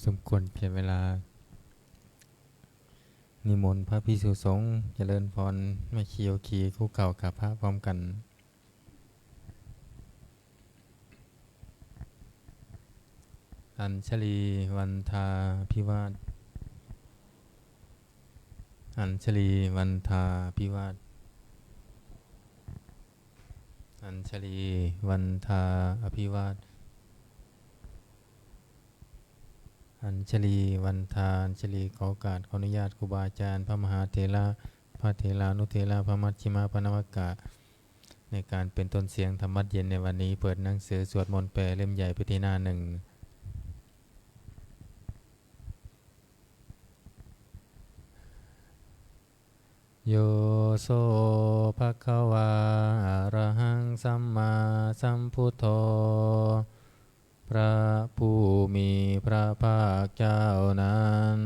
สมควรเพียงเวลานิมนต์พระภิกษุสงฆ์เจริญพรแม่ชีโยคีคู่เก่ากับพระพร้อมกันอัญชลีวันทาพิวาทอัญชลีวันทาพิวาทอัญชลีวันทาอภิวาทอัญชลีวันทาอัญชลีขอโอกาสขออนุญาตครูบาอาจารย์พระมหาเถระพระเถรานุเถระพระมัชฌิมาพระนวากะในการเป็นต้นเสียงธรรมะเย็นในวันนี้เปิดหนังสือสวดมนต์แปลเล่มใหญ่ไปที่หน้าหนึ่งโยโสภะคะวาอะระหังสัมมาสัมพุทโธพระผู้มีพระภาคเจ้านั้น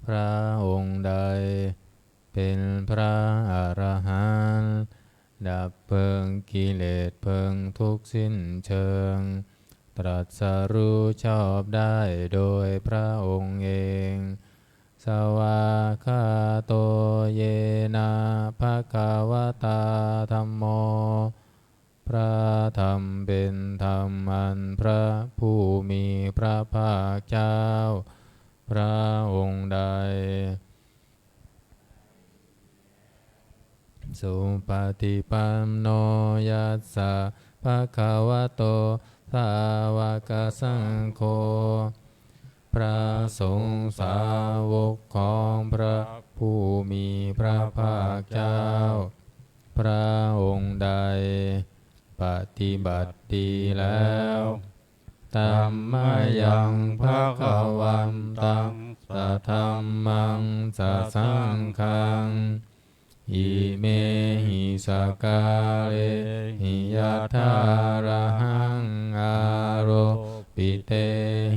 พระองค์ใดเป็นพระอรหันต์ดับเพลิงกิเลสเพลิงทุกข์สิ้นเชิงตรัสรู้ชอบได้โดยพระองค์เองสวากขาโตเยนะภะคะวะตาธัมโมพระธรรมเป็นธรรมอันพระผู้มีพระภาคเจ้าพระองค์ใดสุปฏิปันโนยัสสะภะคะวะโตสาวกสังโฆพระสงฆ์สาวกของพระผู้มีพระภาคเจ้าพระองค์ใดปฏิบัติดีแล้วธัมมายังภคะวันตังสัทธัมมังสัสสังฆังอิเมหิสกาเลหิยะถาระหังอาโรปิเต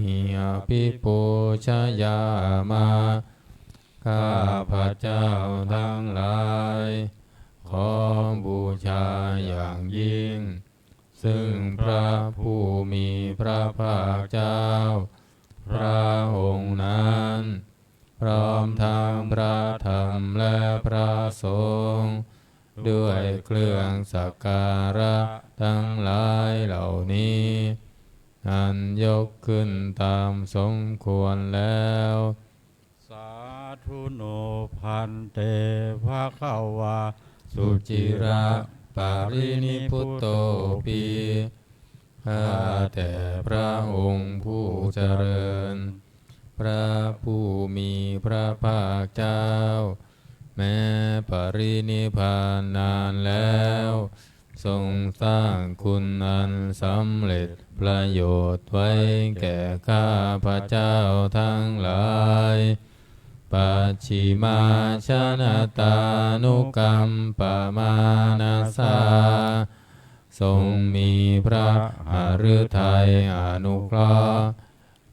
หิอภิปูชยามาข้าพระเจ้าทั้งหลายขอบูชาอย่างยิ่งซึ่งพระผู้มีพระภาคเจ้าพระองค์นั้นพร้อมทั้งพระธรรมและพระสงฆ์ด้วยเครื่องสักการะทั้งหลายเหล่านี้อันยกขึ้นตามสมควรแล้วสาธุโนพันเตภะคะวาสุจิระปารินิพุตโตปีข้าแต่พระองค์ผู้เจริญพระผู้มีพระภาคเจ้าแม้ปรินิพพานนานแล้วทรงสร้างคุณอันสำเร็จประโยชน์ไว้แก่ข้าพระเจ้าทั้งหลายปัจฉิมาชนะตานุกรรมปมานาสาทรงมีพระหฤทัยอนุเคราะห์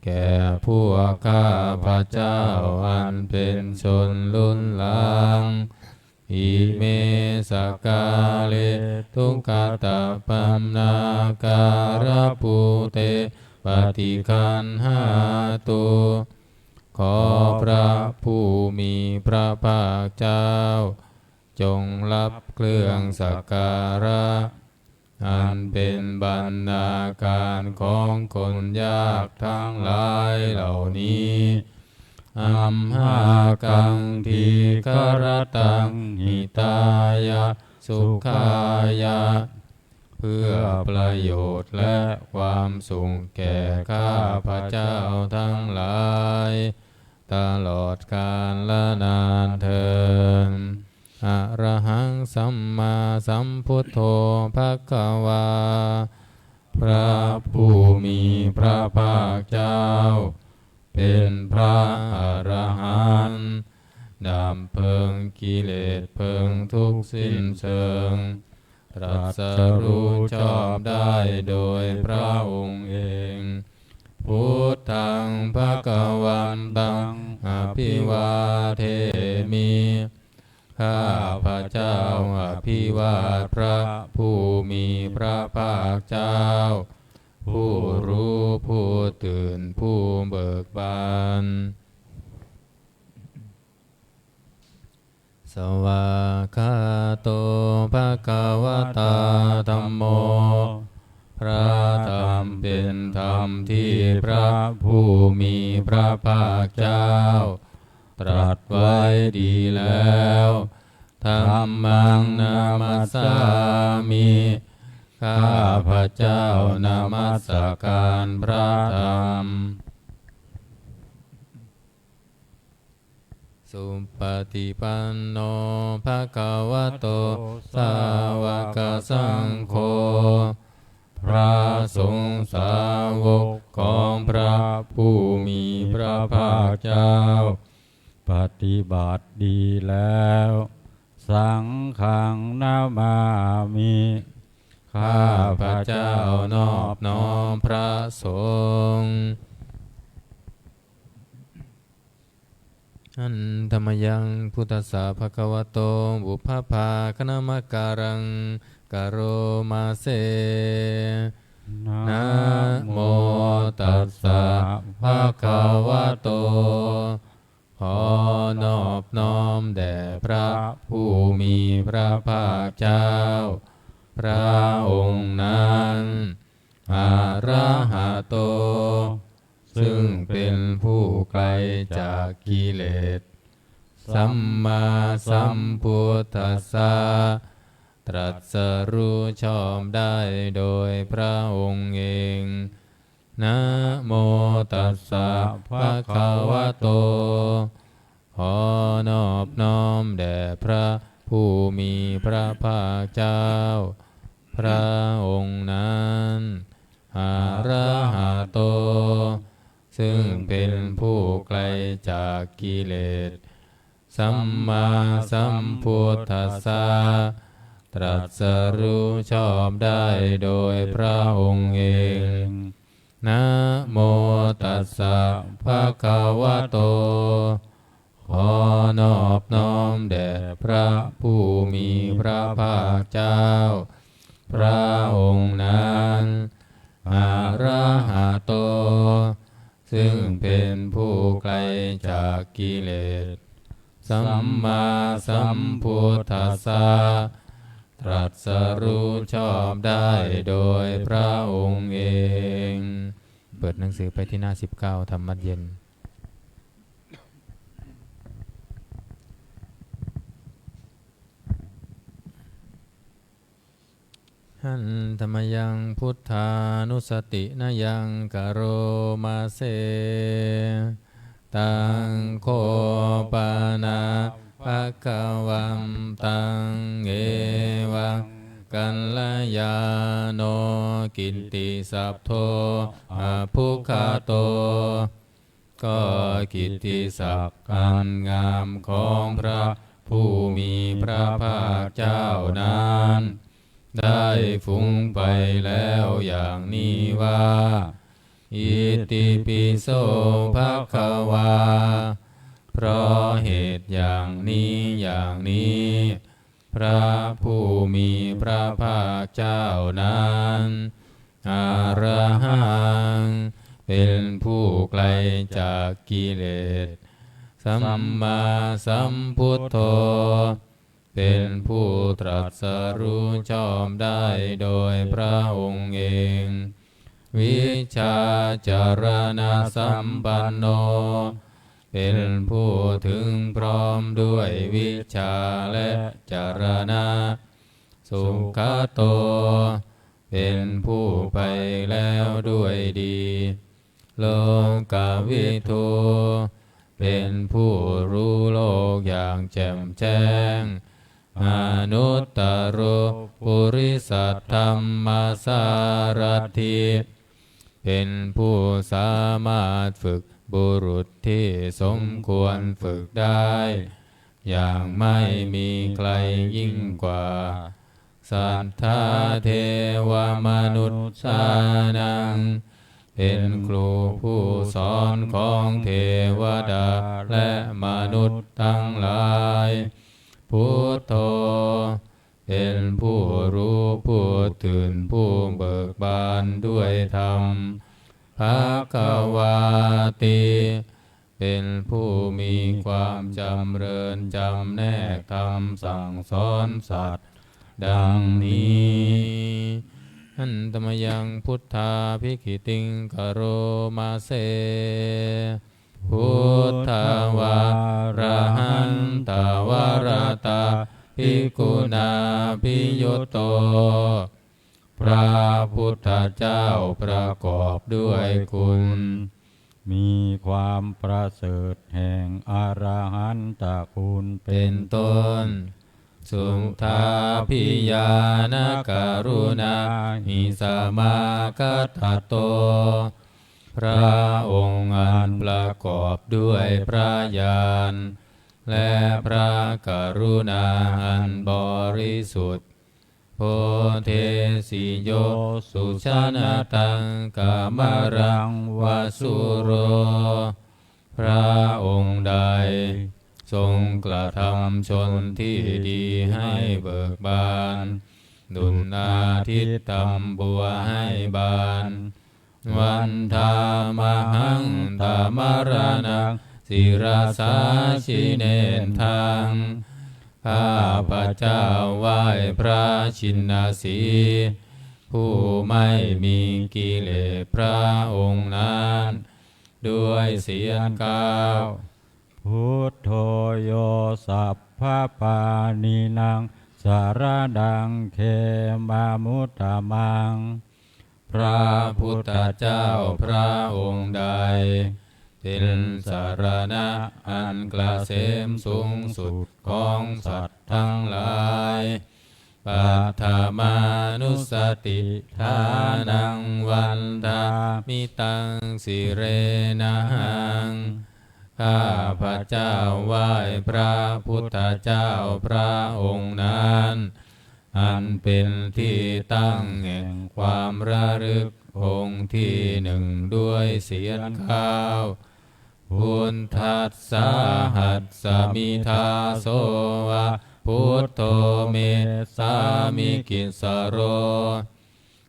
แก่พวกข้าพระเจ้าอันเป็นชนรุ่นหลังอิเมสกาเลทุกขตปัมนาการปุเตปฏิคันหาตุขอพระผู้มีพระภาคเจ้าจงรับเครื่องสักการะอันเป็นบรรณาการของคนยากทั้งหลายเหล่านี้อัมหากังทีครตังหิตายะสุขายะเพื่อประโยชน์และความสุขแก่ข้าพระเจ้าทั้งหลายตลอดกาลและนานเทอญอะระหังสัมมาสัมพุทโธภคะวาพระผู้มีพระภาคเจ้าเป็นพระอรหันต์ดับเพลิงกิเลสเพลิงทุกข์สิ้นเชิงตรัสรู้ชอบได้โดยพระองค์เองพุทธังภคะวันตังอภิวาเทมิข้าพระเจ้าอภิวาทพระผู้มีพระภาคเจ้า ผู้รู้ผู้ตื่นผู้เบิกบานสวากขาโตภควตาธัมโมพระธรรมเป็นธรรมที่พระผู้มีพระภาคเจ้าตรัสไว้ดีแล้วธัมมังนามัสสามิข้าพระเจ้านามัสการพระธรรมสุปฏิปันโนภควโตสาวกสังโฆพระสงฆ์สาวกของพระผู้มีพระภาคเจ้าปฏิบัติดีแล้วสังฆังนามามิข้าพระเจ้านอบน้อมพระสงฆ์อันธรรมยังพุทธัสสะภะคะวะโตบุพพภาคณมการังกโรมาเสนะโมตัสสะภะคะวะโตขอนอบน้อมแด่พระผู้มีพระภาคเจ้าพระองค์นั้นอะระหะโตซึ่งเป็นผู้ไกลจากกิเลสสัมมาสัมพุทธัสสะตรัสรู้ชอบได้โดยพระองค์เองนะโมตัสสะภะคะวะโตขอนอบน้อมแด่พระผู้มีพระภาคเจ้าพระองค์นั้นอะระหะโตซึ่งเป็นผู้ไกลจากกิเลสสัมมาสัมพุทธัสสะตรัสรู้ชอบได้โดยพระองค์เองนะโมตัสสะภะคะวะโตขอนอบน้อมแด่พระผู้มีพระภาคเจ้าพระองค์นั้นอะระหะโตซึ่งเป็นผู้ไกลจากกิเลสสัมมาสัมพุทธัสสะตรัสรู้ชอบได้โดยพระองค์เองเปิดหนังสือไปที่หน้า19ธรรมะเย็นหันธรรมยังพุทธานุสตินยังกโรมาเสตังโคปานาภคะวัมตังเอวังกัลยาโนกิตติสัพโทอภุคาโตก็กิตติศักดิ์อันงามของพระผู้มีพระภาคเจ้านั้นได้ฟุ้งไปแล้วอย่างนี้ว่าอิติปิโสภควาเพราะเหตุอย่างนี้อย่างนี้พระผู้มีพระภาคเจ้านั้นอะระหังเป็นผู้ไกลจากกิเลสสัมมาสัมพุทโธเป็นผู้ตรัสรู้ชอบได้โดยพระองค์เองวิชาจารณะสัมปันโนเป็นผู้ถึงพร้อมด้วยวิชาและจารณะสุขโตเป็นผู้ไปแล้วด้วยดีโลกวิทูเป็นผู้รู้โลกอย่างแจ่มแจ้งอนุตตรปุริสัทธัมมาสารถิเป็นผู้สามารถฝึกบุรุษที่สมควรฝึกได้อย่างไม่มีใครยิ่งกว่าสัทธาเทวมนุษย์สานังเป็นครูผู้สอนของเทวดาและมนุษย์ทั้งหลายพุทโธเป็นผู้รู้ผู้ ตื่นผู้เบิกบานด้วยธรรมภควาติเป็นผู้มีความจำเริญจำแนกธรรมสั่งสอนสัตว์ดังนี้อันตมยังพุทธาภิกขิติงกโรมาเสพุทธวาระหันตวรตาภิกขุนาภิยุตโตพระพุทธเจ้าประกอบด้วยคุณมีความประเสริฐแห่งอรหันตคุณเป็นต้นสุทาพิยานการุณาหิสมาคัตโตพระองค์อันประกอบด้วยพระญาณและพระกรุณาอันบริสุทธิ์โพเทสิโยสุชนะตังกามรังวสุโรพระองค์ใดทรงกระทำชนที่ดีให้เบิกบานดุลอาทิตย์ทำบัวให้บานวันธามหังธามรนังศิราสาชิเนนทังข้าพระเจ้าไหว้พระชินสีห์ผู้ไม่มีกิเลสพระองค์นั้นด้วยเสียงกล่าวพุทโธโยสัพพปานินางสารดังเคมามุตตมังพระพุทธเจ้าพระองค์ใดเป็นสารณะอันเกษมสูงสุดของสัตว์ทั้งหลายปัฏฐามานุสติทานังวันทามิตังสิเรนะหังข้าพระเจ้าไหว้พระพุทธเจ้าพระองค์นั้นอันเป็นที่ตั้งแห่งความระลึกองค์ที่หนึ่งด้วยเสียงข้าวพุทธัสสะหัสสมิทาโสวะพุทโธเมสามิกิสโร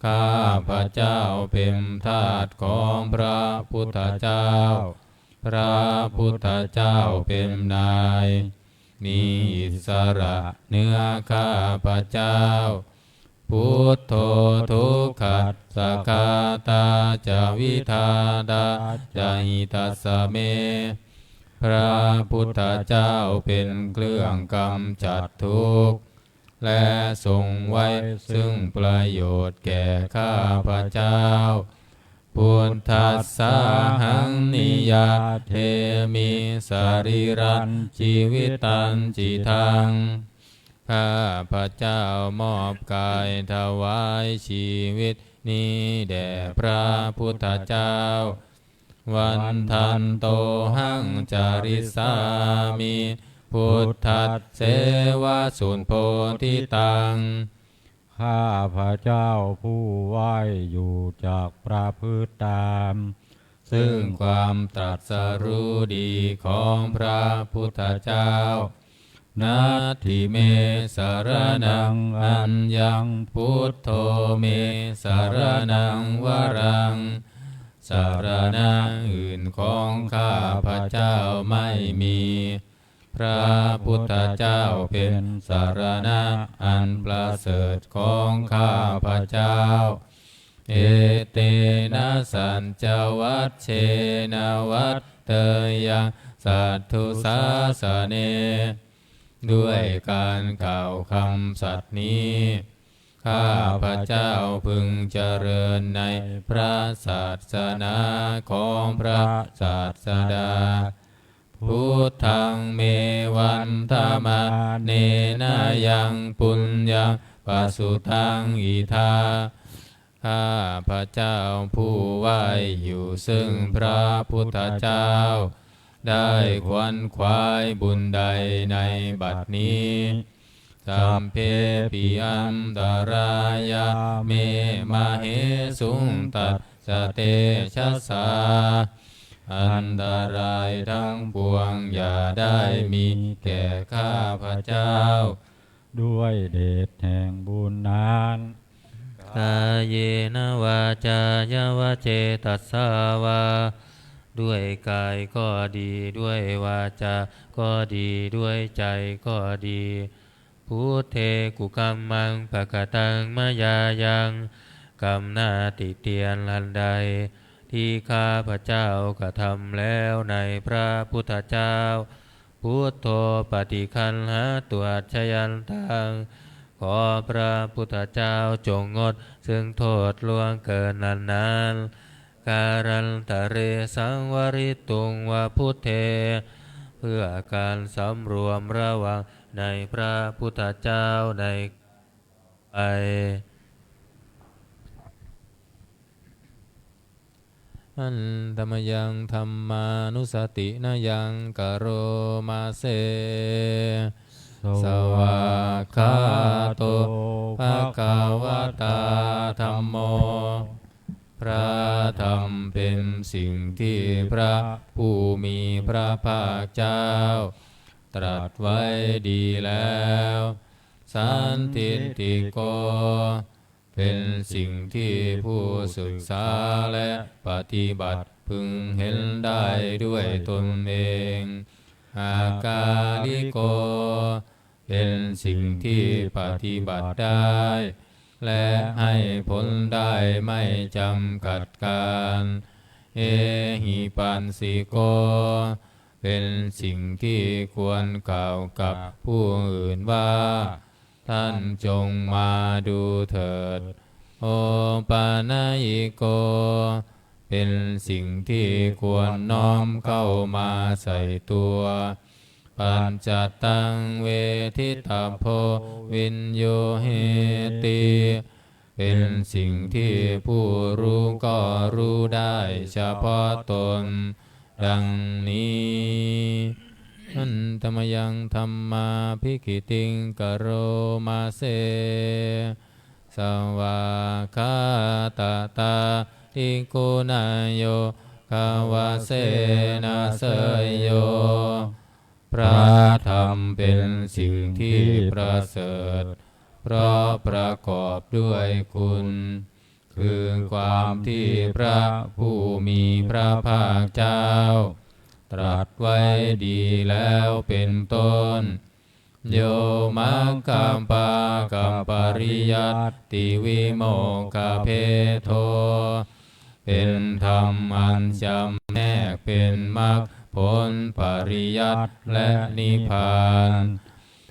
ข้าพระเจ้าเป็นทาสของพระพุทธเจ้าพระพุทธเจ้าเป็นนายมีอิสระเหนือข้าพระเจ้าพุทโธทุกขัสสะคาตาจาวิธาดาจาหิตัสสะเมพระพุทธเจ้าเป็นเครื่องกำจัดทุกข์และทรงไว้ซึ่งประโยชน์แก่ข้าพระเจ้าพุทธัสสะหังนิยาเทมิสรีรันชีวิตันจิทังข้าพระเจ้ามอบกายถวายชีวิตนี้แด่พระพุทธเจ้าวันทันโตหังจาริสามิพุทธัสเสวะสุนโพธิตังข้าพระเจ้าผู้ไหวอยู่จากประพฤติตามซึ่งความตรัสรู้ดีของพระพุทธเจ้านาทิเมสารนังอัญญังพุทโธเมสารนังวรังสารณะอื่นของข้าพระเจ้าไม่มีพระพุทธเจ้าเป็นสารณะอันประเสริฐของข้าพระเจ้าเอเตนะสัญจวัชเชนะวัตเตยังสัทธุสาสเนด้วยการกล่าวคำสัตย์นี้ข้าพระเจ้าพึงเจริญในพระศาสนาของพระศาสดาพุทธังเมวันธรรมาเนนะยังปุญญังปัสสุทังอิทาข้าพระเจ้าผู้ไหวอยู่ซึ่งพระพุทธเจ้าได้ขวนขวายบุญใดในบัดนี้สัมเพปิอันตรายาเมมาเหสุงตัสสะเตชะสาอันตรายทั้งปวงอย่าได้มีแก่ข้าพระเจ้าด้วยเดชแห่งบุญนั้นข กายเยนวาจายวเจตัสสาวาด้วยกายก็ดีด้วยวาจาก็ดีด้วยใจก็ดีพุทเทกุกัมมังภคตังมยายังกรรมหน้าติเตียนลันใดที่ข้าพระเจ้ากระทำแล้วในพระพุทธเจ้าพุทโธปฏิคันหาตัวชยันตังขอพระพุทธเจ้าจงงดซึ่งโทษล่วงเกินนานๆการันตะเรสังวริตุงวาพุทเทเพื่อการสำรวมระวังในพระพุทธเจ้าในไปอันธรรมยังธรรมานุสตินายังกโรมาเสสวากขาโตภคะวตาธัมโมพระธรรมเป็นสิ่งที่พระผู้มีพระภาคเจ้าตรัสไว้ดีแล้วสันทิฏฐิโกเป็นสิ่งที่ผู้ศึกษาและปฏิบัติพึงเห็นได้ด้วยตนเองอากาลิโกเป็นสิ่งที่ปฏิบัติได้และให้ผลได้ไม่จำกัดการเอหิปัสสิโกเป็นสิ่งที่ควรกล่าวกับผู้อื่นว่าท่านจงมาดูเถิดโอปานายิโกเป็นสิ่งที่ควรน้อมเข้ามาใส่ตัวปัญจตังเวทิตาโพวินโยเหติเป็นสิ่งที่ผู้รู้ก็รู้ได้เฉพาะตนดังนี้อันธรรมยังธรรมาภิกิติงกโรมาเสสวากขาตตาทิกุณายโยภาวะเสนาเสยโยพระธรรมเป็นสิ่งที่ประเสริฐเพราะประกอบด้วยคุณคือความที่พระผู้มีพระภาคเจ้าตรัสไว้ดีแล้วเป็นต้นโยมังคัมปากัมปริยัตติวิโมกขเพโทเป็นธรรมอันจำแนกเป็นมรรคผลปริยัตและนิพพาน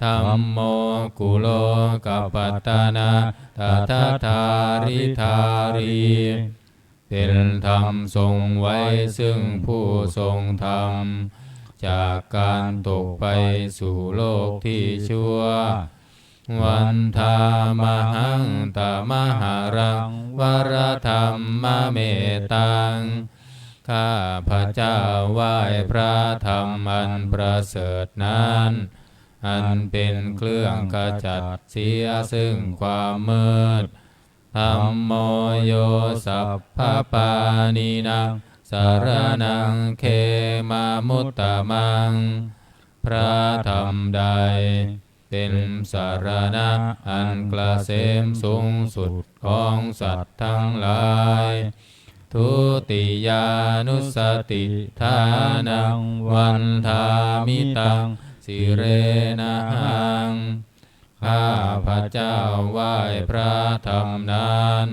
ธัมโมกุโลกัปปัตตนาตัทธาริธารีเป็นธรรมทรงไว้ซึ่งผู้ทรงธรรมจากการตกไปสู่โลกที่ชั่ววันธามหังตมหารังวรธรรมเมตังข้าพระเจ้าไหว้พระธรรมอันประเสริฐนั้นอันเป็นเครื่องขจัดเสียซึ่งความมืดธัมโมโยสัพพปานินังสารนังเขมามุตตมังพระธรรมใดเป็นสารณะอันเกษมสูงสุดของสัตว์ทั้งหลายทุติยานุสติทานังวันทามิตังสิเรนะหังข้าพระเจ้าไหว้พระธรรมนั้น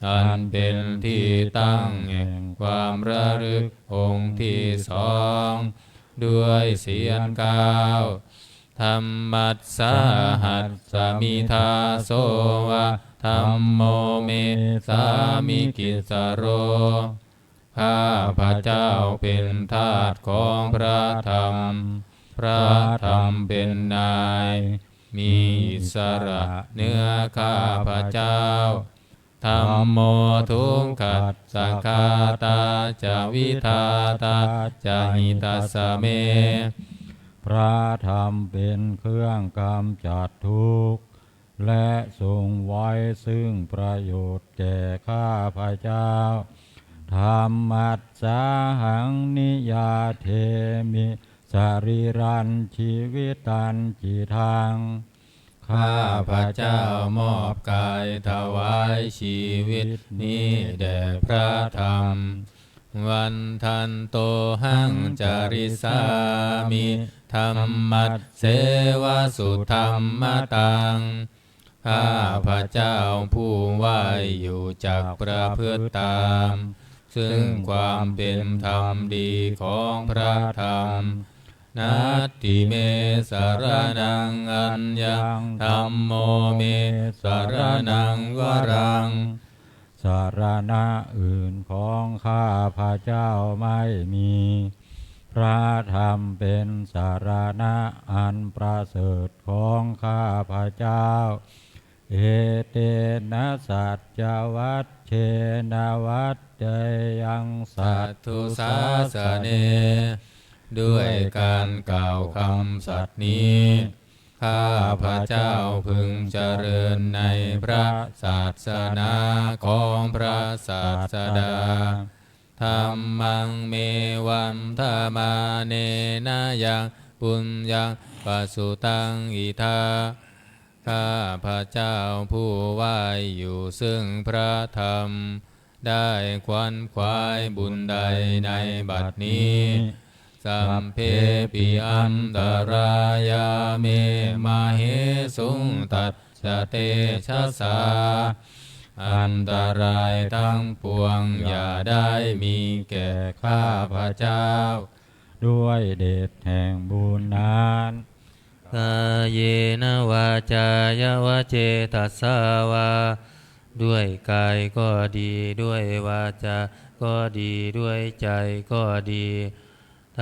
อันเป็นที่ตั้งแห่งความระลึกองค์ที่สองด้วยเสียงกล่าวธรรมัสสหัสสมิทาโสวะธัมโมเมสามิกิสโรข้าพระเจ้าเป็นทาสของพระธรรมพระธรรมเป็นนายมีอิสระเหนือข้าพระเจ้าธัมโมทุกขัสสะคาตาจาวิทาตาจาหิตัสสะเมพระธรรมเป็นเครื่องกำจัดทุกข์และทรงไว้ซึ่งประโยชน์แก่ข้าพระเจ้าธรรมัสสาหังนิยาเทมิสรีรันชีวิตันจิทัง ข้าพระเจ้ามอบกายถวายชีวิตนี้แด่พระธรรมวันทันโตหังจาริสามิธรรมัสเสวะสุธรรมตังข้าพระเจ้าผู้ไหวอยู่จักประพฤติตามซึ่งความเป็นธรรมดีของพระธรรมนัตถิเมสารนังอัญญังธัมโมเมสารนังวรังสารณะอื่นของข้าพระเจ้าไม่มีพระธรรมเป็นสารณะอันประเสริฐของข้าพระเจ้าเอเตนะสัจจวัตเชนะวัตเตยังสัตตุสาสเนด้วยการกล่าวคำสัตย์นี้ข้าพระเจ้าพึงเจริญในพระศาสนาของพระศาสดาธัมมังเมวันธามาเนนะยังปุญญังปัสสุตังอิทาข้าพระเจ้าผู้ไหวอยู่ซึ่งพระธรรมได้ควนขวายบุญใดในบัดนี้สัมเพปิอันตรายาเมมาเหสุงตัสสะเตชะสาอันตรายทั้งปวงอย่าได้มีแก่ข้าพระเจ้าด้วยเดชแห่งบุญนั้นกายเยนะวาจายวเจตัสสาวาด้วยกายก็ดีด้วยวาจาก็ดีด้วยใจก็ดี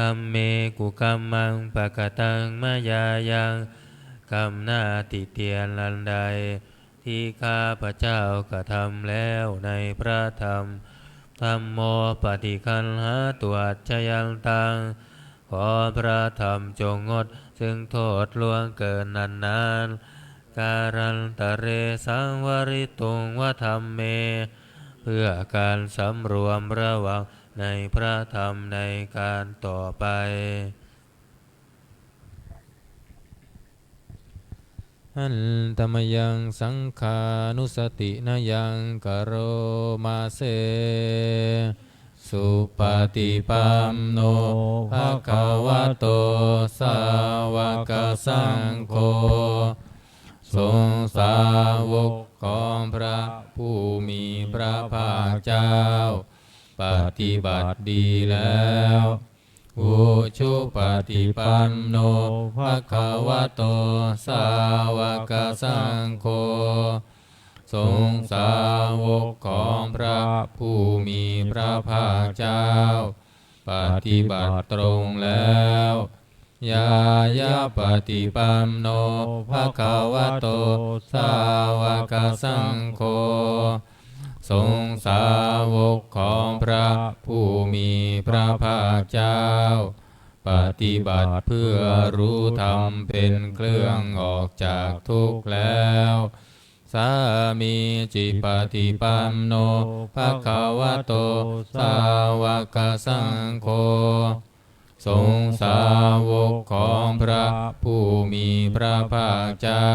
ธัมเมกุกัมมังปะกตังมายายังกรรมหน้าติเตียนลันใดที่ข้าพระเจ้ากระทำแล้วในพระธรรมธัมโมปฏิคันหาตัวชยันตังขอพระธรรมจงงดซึ่งโทษล่วงเกินนานๆการันตะเรสังวริตุงวธรรมเมเพื่อการสำรวมระวังในพระธรรมในการต่อไปอันตมยังสังขานุสตินายังกโรมาเสสุปฏิปันโนภะคะวะโตสาวกสังโฆทรงสาวกของพระผู้มีพระภาคเจ้าปฏิบัติดีแล้วอุชุปฏิปันโนภะคะวะโตสาวกสังโฆทรงสาวกของพระผู้มีพระภาคเจ้าปฏิบัติตรงแล้วยายะปฏิปันโนภะคะวะโตสาวกสังโฆทรงสาวกของพระผู้มีพระภาคเจ้าปฏิบัติเพื่อรู้ธรรมเป็นเครื่องออกจากทุกข์แล้วสามีจิปฏิปันโนภะคะวะโตสาวกสังโฆทรงสาวกของพระผู้มีพระภาคเจ้า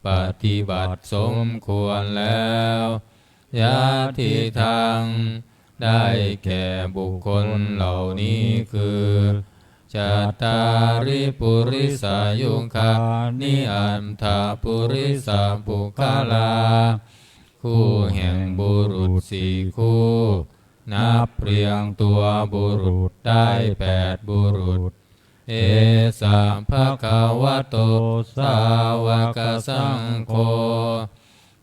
ปฏิบัติสมควรแล้วยะทิทางได้แก่บุคคลเหล่านี้คือจัตตาริปุริสายุคานิอันธาปุริสาปุคลาคู่แห่งบุรุษสี่คู่นับเรียงตัวบุรุษได้8บุรุษเอสะภะคะวะโตสาวกสังโฆ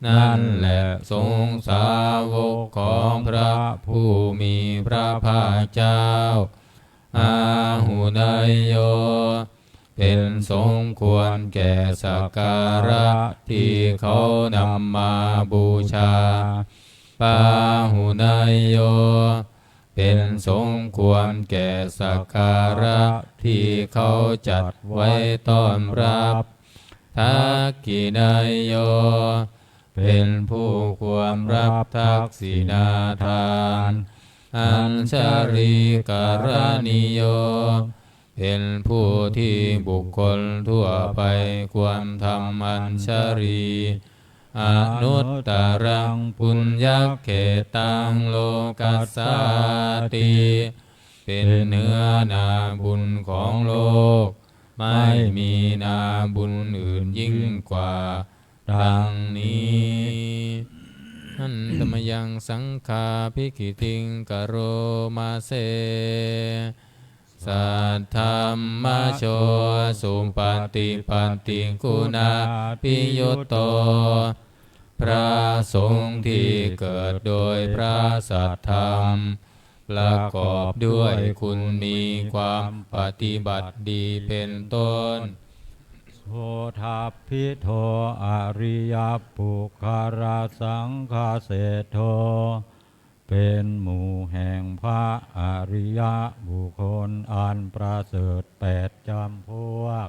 นั่นแหละทรงสาวกของพระผู้มีพระภาคเจ้าอาหุนายโยเป็นสมควรแก่สักการะที่เขานำมาบูชาปาหุนายโยเป็นสมควรแก่สักการะที่เขาจัดไว้ต้อนรับทักขินายโยเป็นผู้ควรรับทักษิณาทานอัญชาริการณิโย เป็นผู้ที่บุคคลทั่วไปควรทำอัญชรีอนุตตรังปุญญเขตังโลกัสสาติเป็นเนื้อนาบุญของโลกไม่มีนาบุญอื่นยิ่งกว่าดังนี้อันตมยังสังฆาภิกขิติงกโรมาเสสัทธัมมโชสุปฏิปันติคุณาภิยุตโตพระสงฆ์ที่เกิดโดยพระสัทธรรมประกอบด้วยคุณมีความปฏิบัติดีเป็นต้นโสทัพพิโทอริยปุคคาราสังฆาเศรษโธเป็นหมู่แห่งพระอริยบุคคลอันประเสริฐ8 จำพวก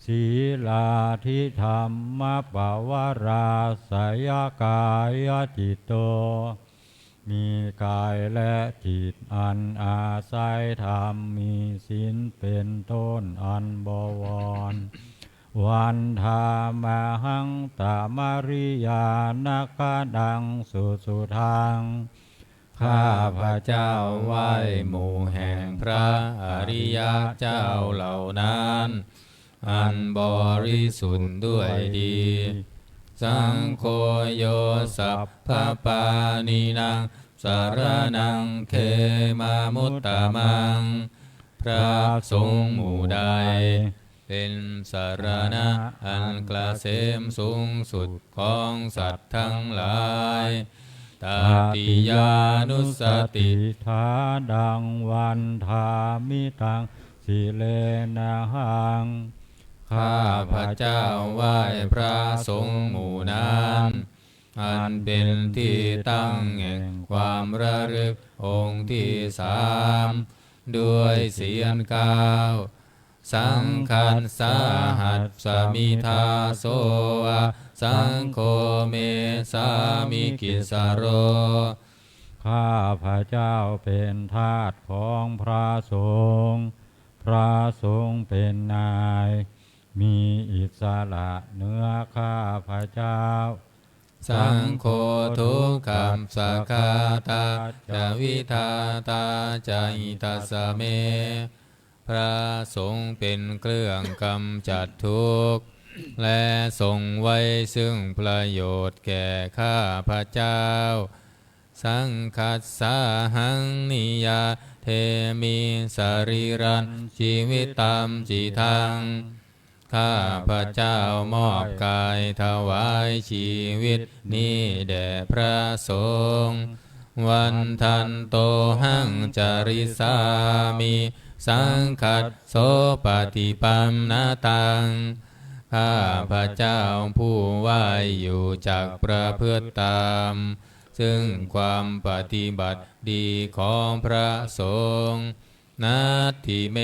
ศีลาธิธรรมปวาราสยกายจิตโตมีกายและจิตอันอาศัยธรรมมีศีลเป็นต้นอันบวรวันธามหังตามริยานาคดังสุทังข้าพระเจ้าไหว้หมู่แห่งพระอริยเจ้าเหล่านั้นอันบริสุทธิ์ด้วยดีสังโฆโยสัพพปานินังสารนังเขมามุตตมังพระสงฆ์หมู่ใดเป็นสารณะอันเกษมสูงสุดของสัตว์ทั้งหลายตติยานุสติทาดังวันทามิตังสิเลนะหังข้าพระเจ้าไหว้พระสงฆ์หมู่นั้นอันเป็นที่ตั้งแห่งความระลึกองค์ที่3ด้วยเสียง9สังขันสาหัสสมิทาโสสังโฆเมสามิกิสโรข้าพระเจ้าเป็นทาสของพระสงฆ์พระสงฆ์เป็นนายมีอิสระเหนือข้าพระเจ้าสังโฆทุกขัมสคาตาจาวิทาตาจาอิตัสสะเมพระสงฆ์เป็นเครื่องกำจัดทุกข์และทรงไว้ซึ่งประโยชน์แก่ข้าพระเจ้าสังคัสสาหังนิยาเทมิสรีรันชีวิตตามจิตังข้าพระเจ้ามอบกายถวายชีวิตนี้แด่พระสงฆ์วันทันโตหังจาริสามิสังคัสโสปฏิปันนตังข้าพระเจ้าผู้ไหวอยู่จากประพฤติตามซึ่งความปฏิบัติดีของพระสงฆ์นัตถิเม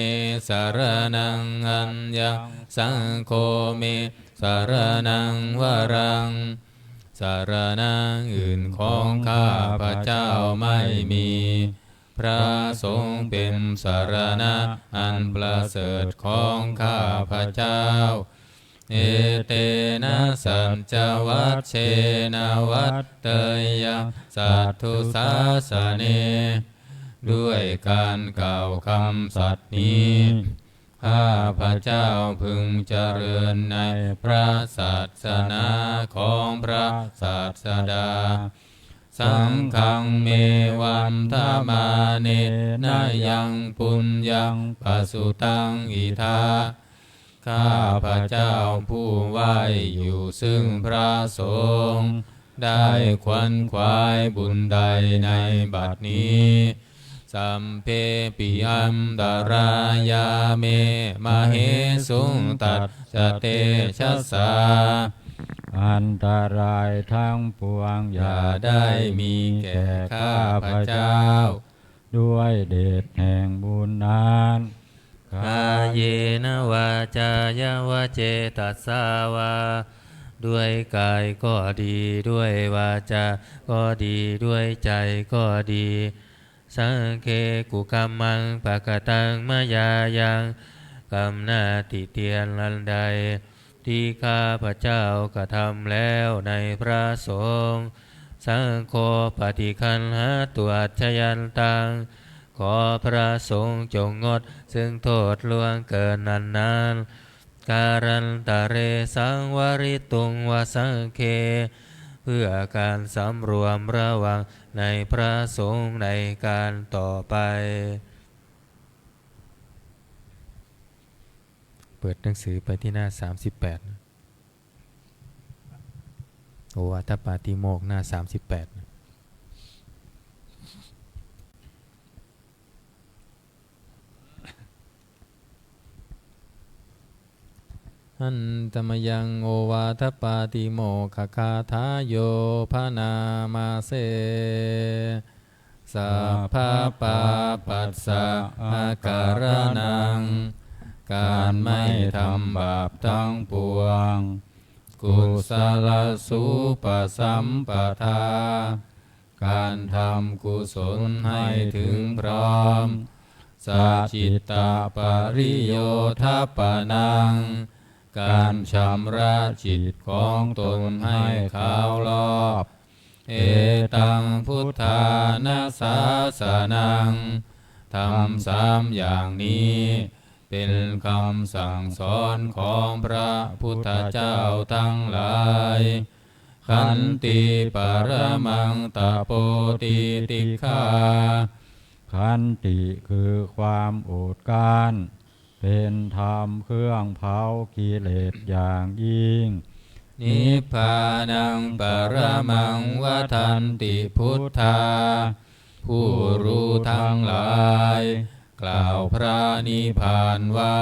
สารนังอัญญังสังโฆเมสารนังวรังสารนังอื่นของข้าพระเจ้าไม่มีพระสงฆ์เป็นสารณะอันประเสริฐของข้าพระเจ้าเอเตนะสัจจวัชเชนะวัตเตยังสัทธุสาสเนด้วยการกล่าวคำสัตย์นี้ข้าพระเจ้าพึงเจริญในพระศาสนาของพระศาสดาสังฆังเมวันธามาเนนะยังปุญญังปสุตังอิทาข้าพระเจ้าผู้ไหวอยู่ซึ่งพระสงฆ์ได้ขวนขวายบุญใดในบัดนี้สัมเพปิอัมดารายาเมมเหสุงตัสสะเตชะสาอันตรายทั้งปวงอย่าได้มีแก่ข้าพระเจ้าด้วยเดชแห่งบุญนั้นกายเยนะวาจายวะเจตัสสาวาด้วยกายก็ดีด้วยวาจาก็ดีด้วยใจก็ดี สังเคกุกัมมังปะกตังมายายังกรรมหน้าติเตียนลันใดที่ข้าพเจ้ากระทำแล้วในพระสงฆ์สังโฆปฏิคันหาตัวอัจฉยันตังขอพระสงฆ์จงงดซึ่งโทษล่วงเกินนานๆการันตะเรสังวริตุงวสังเคเพื่อการสำรวมระวังในพระสงฆ์ในการต่อไปเปิดหนังสือไปที่หน้า38โอวาทปาติโมกข์หน้า38หันตมยังโอวาทปาติโมกขคาทาโยภนามาเสสัพพปาปัสสะอาการนังการไม่ทำบาปทั้งปวงกุศลสุปสัมปทาการทำกุศลให้ถึงพร้อมสัจจิตตปริโยทปนังการชำระจิตของตนให้ขาวรอบเอตังพุทธานาสาสนังทำ3อย่างนี้เป็นคำสั่งสอนของพระพุทธเจ้าทั้งหลายขันติปรมังตโปติติฆาขันติคือความอดกลั้นเป็นธรรมเครื่องเผากิเลสอย่างยิ่งนิพพานังปรมังวทันติพุทธาผู้รู้ทั้งหลายกล่าวพระนิพพานว่า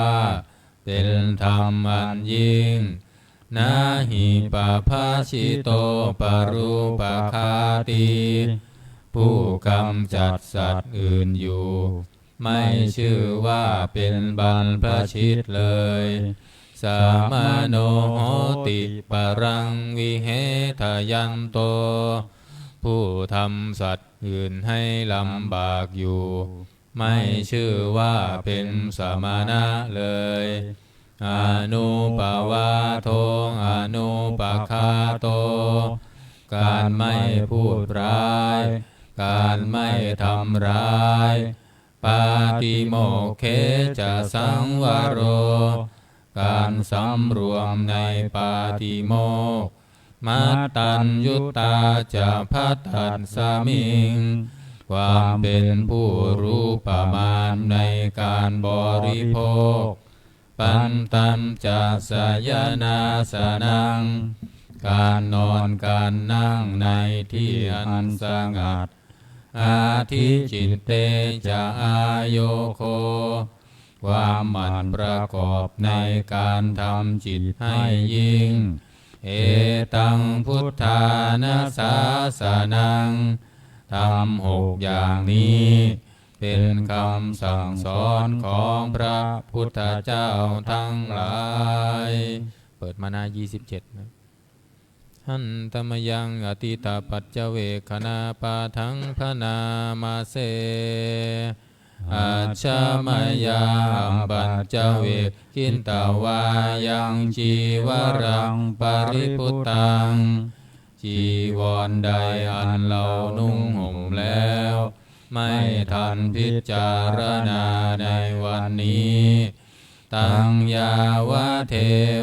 เป็นธรรมอันยิ่งนาหิปภาชิโตปรูปคาติผู้กำจัดสัตว์อื่นอยู่ไม่ชื่อว่าเป็นบรรพชิตเลยสามโนโหติปรังวิเหทยันโตผู้ทำสัตว์อื่นให้ลำบากอยู่ไม่ชื่อว่าเป็นสมณะเลยอนุปวาโทอนุปคาโตการไม่พูดร้ายการไม่ทำร้ายปาติโมกเขจะสังวโรการสำรวมในปาติโมกข์มัตตัญญุตาจะพัตตัสสมิงความเป็นผู้รู้ประมาณในการบริโภคปันตัมจะสยนาสนังการนอนการนั่งในที่อันสงัดอาทิจิตเตจะอายโยโคความหมั่นประกอบในการทำจิตให้ยิ่งเอตังพุทธานาสาสนังทำ6อย่างนี้เป็นคำสั่งสอนของพระพุทธเจ้าทั้งหลายเปิดมาหน้า27นะหันตมยังอติตาปัจเจเวคณาปาทังพนามาเสอาชามายาอัมปัจเจเวกินตาวายังจีวรังปริพุตตังจีวรใดอันเรานุ่งห่มแล้วไม่ทันพิจารณาในวันนี้ตังยาวะเท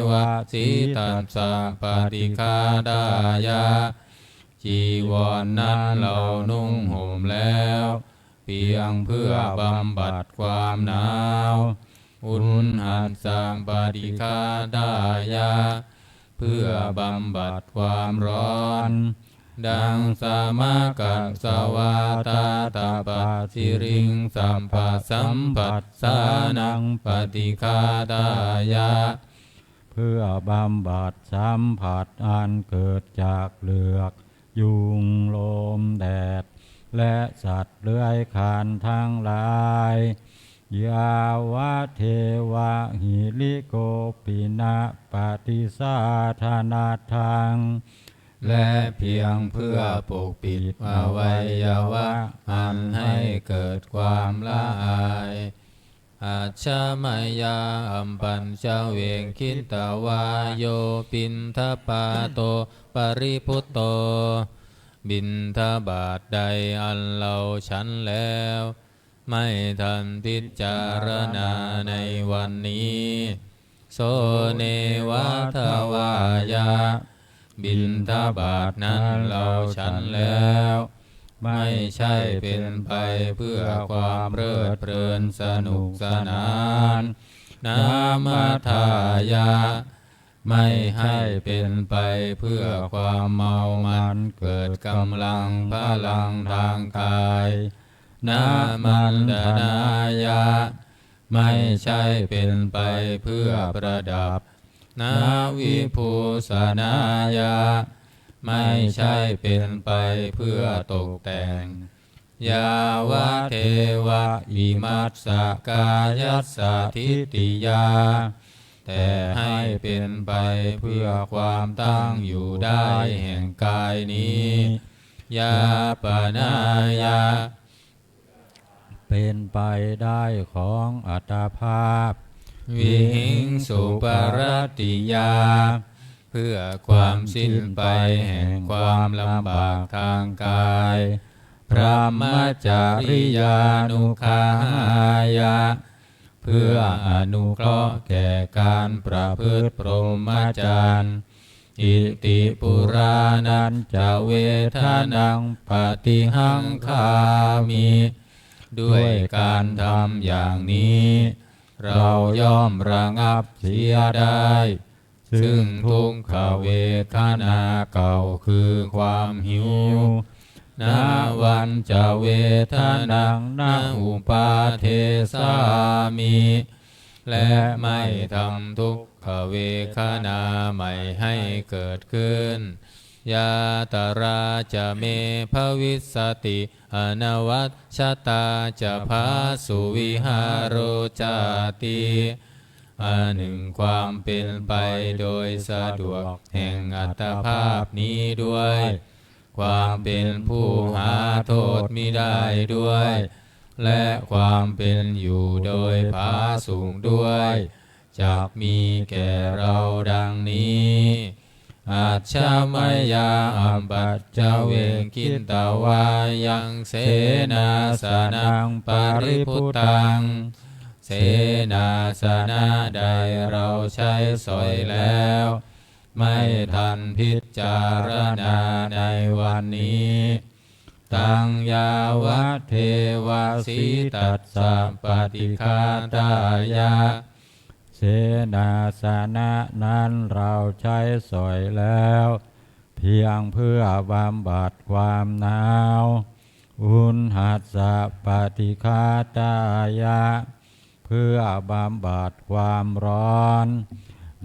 วะสิตัสสะปฏิฆาดายะจีวรนั้นเรานุ่งห่มแล้วเพียงเพื่อบำบัดความหนาวอุณหัสสะปฏิฆาดายะเพื่อบำบัดความร้อนดังสามกัสสวาตาตาปัสสิริงสัมปัสสัมปัสสานังปฏิฆาดายะเพื่อบำบัดสัมผัสอันเกิดจากเหลือกยุงลมแดดและสัตว์เลื้อยคลานทั้งหลายยาวะเทวะหิริโกปินะปฏิสาธนาทัง และเพียงเพื่อปกปิดอวัยวะอันให้เกิดความละอายอาชามายาอัมปัญจเวงคิตวาโยปินทปาโตปริพุตโตบิณฑบาตใดอันเราฉันแล้วไม่ทันพิจารณาในวันนี้โสเนวัฏวายาบิณฑบาตนั้นเราฉันแล้วไม่ใช่เป็นไปเพื่อความเพลิดเพลินสนุกสนานนามาทายาไม่ให้เป็นไปเพื่อความเมามันเกิดกำลังพลังทางกายนามันดานายาไม่ใช่เป็นไปเพื่อประดับนาวิภูสนายาไม่ใช่เป็นไปเพื่อตกแต่งยาวะเทวะวิมัสสกายัสสะทิฏฐิยาแต่ให้เป็นไปเพื่อความตั้งอยู่ได้แห่งกายนี้ยาปนายาเป็นไปได้ของอัตภาพวิหิงสุปรติยาเพื่อความสิ้นไปแห่งความลำบากทางกายพระมจาริยานุคายะเพื่ออนุเคราะห์แก่การประพฤติพรหมจรรย์อิติปุรานันจะเวทนังปฏิหังคามิด้วยการทำอย่างนี้เราย่อมระงับเสียได้ซึ่งทุกขเวทนาเก่าคือความหิวนาวันจะเวทนังนาอุปาเทสามิและไม่ทำทุกขเวทนาใหม่ให้เกิดขึ้นยาตราจะเมภวิสติอนวัชชตาจะพาสุวิหารโรจาติอันหนึ่งความเป็นไปโดยสะดวกแห่งอัตภาพนี้ด้วยความเป็นผู้หาโทษมิได้ด้วยและความเป็นอยู่โดยผาสูงด้วยจักมีแก่เราดังนี้อาชามายาอัมปัจจเวกินตวายังเสนาสนังปริพุตังเสนาสนะใดเราใช้สอยแล้วไม่ทันพิจารณาในวันนี้ตังยาวะเทวาสีตัสสะปฏิฆาตายะเสนาสนะนั้นเราใช้สอยแล้วเพียงเพื่อบำบัดความหนาวอุณหัสสะปฏิฆาตายะเพื่อบำบัดความร้อน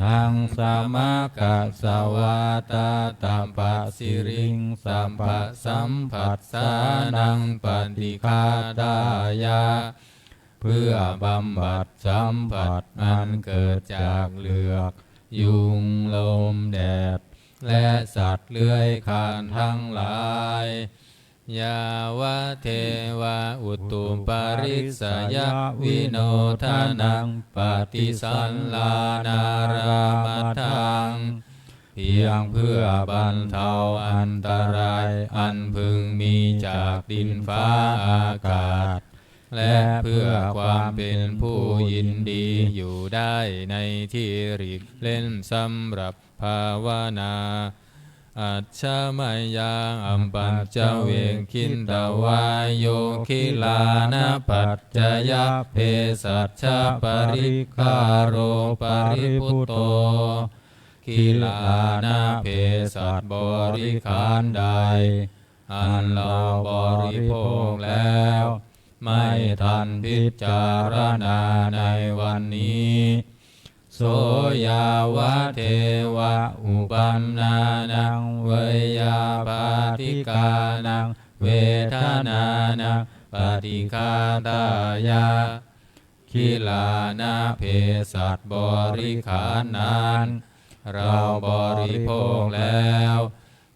ดังสมกะสวาตาตัมปะสิริงสัมปะสัมผัสสานังปฏิฆาตายะเพื่อบำบัดสัมผัสอันเกิดจากเหลือกยุงลมแดดและสัตว์เลื้อยคลานทั้งหลายยาวะเทวะอุตุปาริสยวิโนทานังปฏิสันลานารามทังเพียงเพื่อบรรเทาอันตรายอันพึงมีจากดินฟ้าอากาศและเพื่อความเป็นผู้ยินดีอยู่ได้ในที่หลีกเล่นสำหรับภาวนาอัจฉมายังอัมปัญจเวคินตวายโยคิลานะปัจจยเพสัชฌะปริคารโรปริพุตโตคิลานะเพสัชบริขารใดอันเราบริโภคแล้วไม่ทันพิจารณาในวันนี้โสยาวะเทวะอุปันนานังเวยาปาติกานังเวทนานังปฏิฆาตายะคิลานะเพสัชบริขารนั้นเราบริโภคแล้ว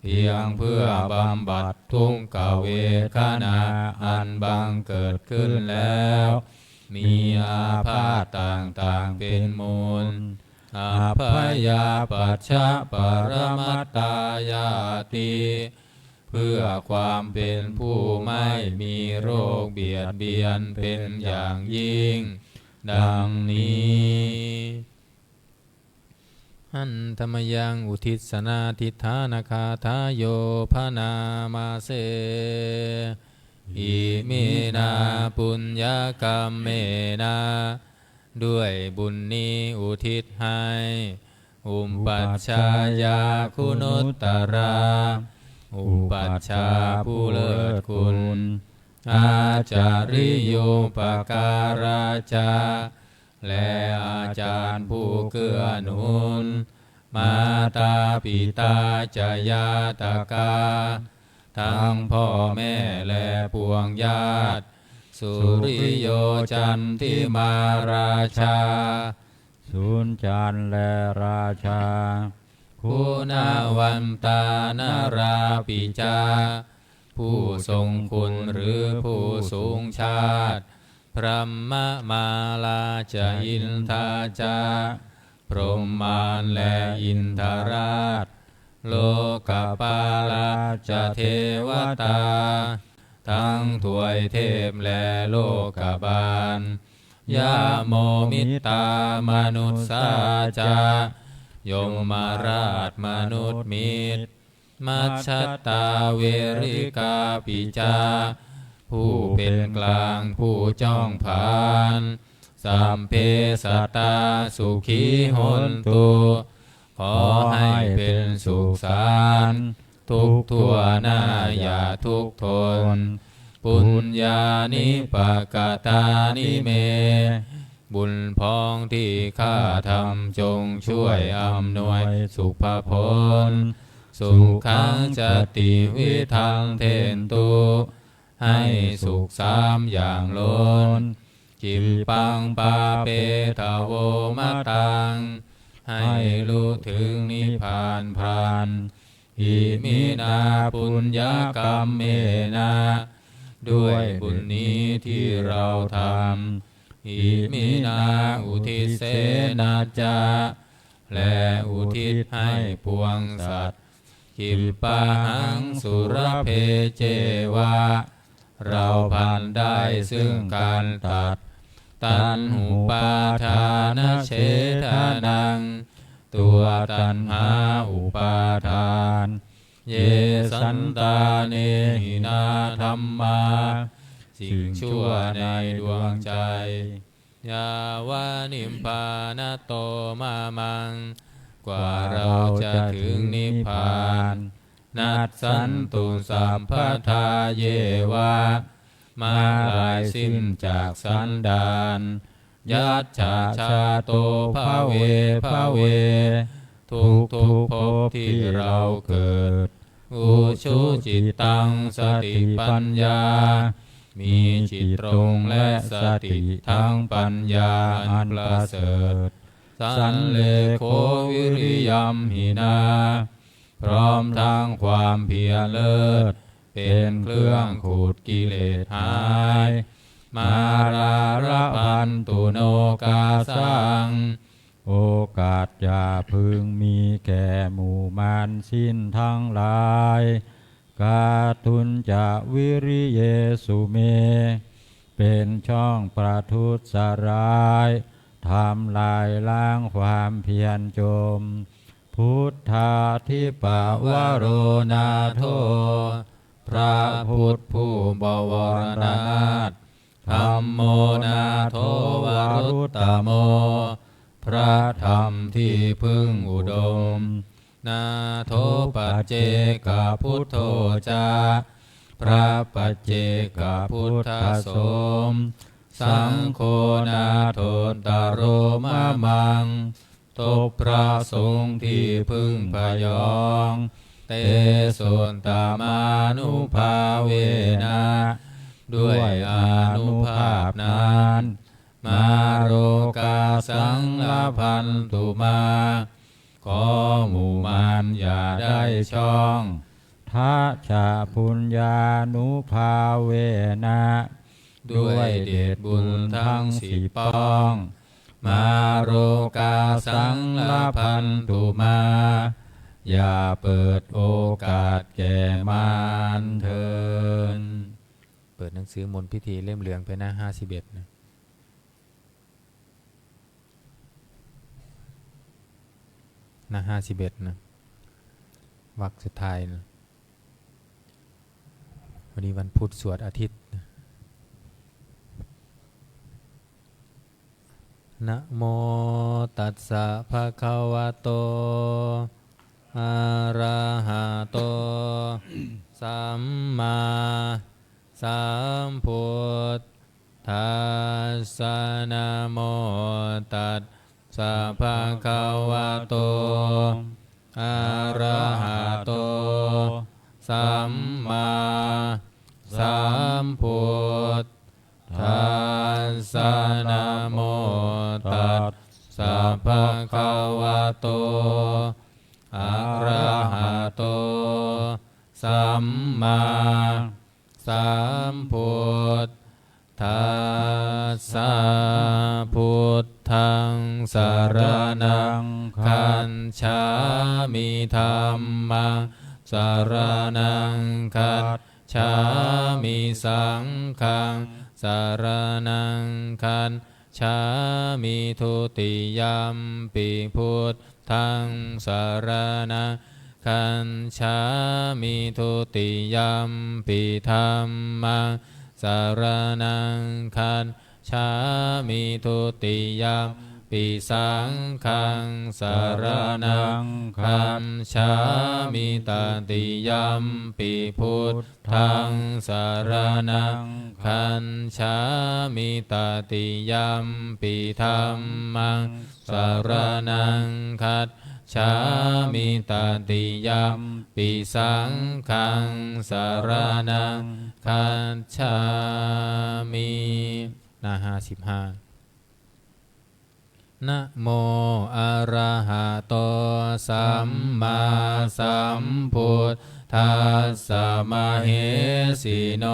เพียงเพื่อบำบัดทุกขเวทนาอันบังเกิดขึ้นแล้วมีอาพาธต่างๆเป็นมูลอัพยาปัชชะปรมัตตายาติเพื่อความเป็นผู้ไม่มีโรคเบียดเบียนเป็นอย่างยิ่งดังนี้หันธรรมยังอุทิศนาทิฏฐานาคาทายโยพนามาเสอิมินาปุญญกรรมเมนาด้วยบุญนี้อุทิศให้อุปปัชฌายาคุณุตตราอุปัชฌาย์ผู้เลิศคุณอาจาริโยปการาจาและอาจารย์ผู้เกื้อหนุนมาตาปิตาจายาตกาทั้งพ่อแม่และปวงญาติสุริโยจันทิมาราชาสุนจันทร์และราชาคุณาวันตานาราปิจาผู้ทรงคุณหรือผู้สูงชาติพระมมาลาจะอินทาจาพรหมานและอินทราชโลกปาลาจะเทวตาทั้งถวยเทพและโลกบาลยาโมมิตามนุษสาจายมมาราชมนุษย์มิตรมัชฌตาเวริกาปิจาผู้เป็นกลางผู้จ้องผานสัมเพสตาสุขีหนตุขอให้เป็นสุขสันต์ทุกทั่วหน้าอย่าทุกข์ทนปุญญานิปกตานิเมบุญพ้องที่ข้าทำจงช่วยอำนวยสุภผลสุขังจติวิทังเทนตุให้สุขสามอย่างล้นจิปปังปาเปทาโวมะตังให้รู้ถึงนิพพานพรานอิมินาปุญญกรรมเมนาด้วยบุญนี้ที่เราทำอิมินาอุทิศเสนาจาและอุทิศให้ปวงสัตว์กิปปะหังสุรเพเจวะเราพันได้ซึ่งการตัดตัณหุปาทานเฉทานังตัวตัณหาอุปาทานเยสันตาเนหินาธัมมาสิ่งชั่วในดวงใจยาวานิมพานโตมามังกว่าเราจะถึงนิพพานนัสสันตุสัมปทาเยวะมาลายสิ้นจากสันดานยัจฉาชาโตภเวภเวทุกภพที่เราเกิดอุชุจิตตังสติปัญญามีจิตตรงและสติทั้งปัญญาอันประเสริฐสันเลโควิริยัมหินาพร้อมทั้งความเพียรเลิศเป็นเครื่องขูดกิเลสหายมาราระพันตุโนกาสังโอกาสอย่าพึงมีแก่หมู่มารสิ้นทั้งหลายกาตุนจะวิริเยสุเมเป็นช่องประทุษร้ายทำลายล้างความเพียรจมพุทธาธิปวโรนาโทพระพุทธผู้บวรนาถธัมโมนาโทวรุตตโมพระธรรมที่พึ่งอุดมนาโทปัจเจกพุทโธจาพระปัจเจกพุทธสมสังโฆนาโทตโรมะมังตบพระสงฆ์ที่พึ่งพยองเตสุนตามานุภาเวนะด้วยอานุภาพนั้นมาโรกาสังลพันตุมาขอหมู่มารอย่าได้ช่อง ทัชฌะปุญญานุภาเวนะด้วยเดชบุญทั้งสี่ป้องมาโรกาสังลพันตุมาอย่าเปิดโอกาสแก่มารเถิดเปิดหนังสือมนต์พิธีเล่มเหลืองไปหน้า51นะหน้า51นะวรรคสุดท้ายนะวันนี้วันพุธสวดอาทิตย์นะโมตัสสะภะคะวะโตอะระหะโตสัมมาสัมพุทธัสสะนะโมตัสสะภะคะวะโตอะระหะโตสัมมาสัมพุทธัสสะนะโมตัสสะภะคะวะโตอะระหะโตสัมมาสัมพุทธัสสะพุทธังสรณังคัจฉามิธัมมังสรณังคัจฉามิสังฆังสรณังคัจฉามิทุติยัมปิพุทธังสรณังคัจฉามิทุติยัมปิธัมมังสรณังคัจฉามิทุติยัมปิสังฆังสรณังคัจฉามิตติยัมปิพุทธังสรณังคัจฉามิตติยัมปิธัมมังสรณังคัจฉามิตติยัมปิสังฆังสรณังคัจฉามิหน้า55นะโมอะระหะโตสัมมาสัมพุทธัสสะมะเหสิโน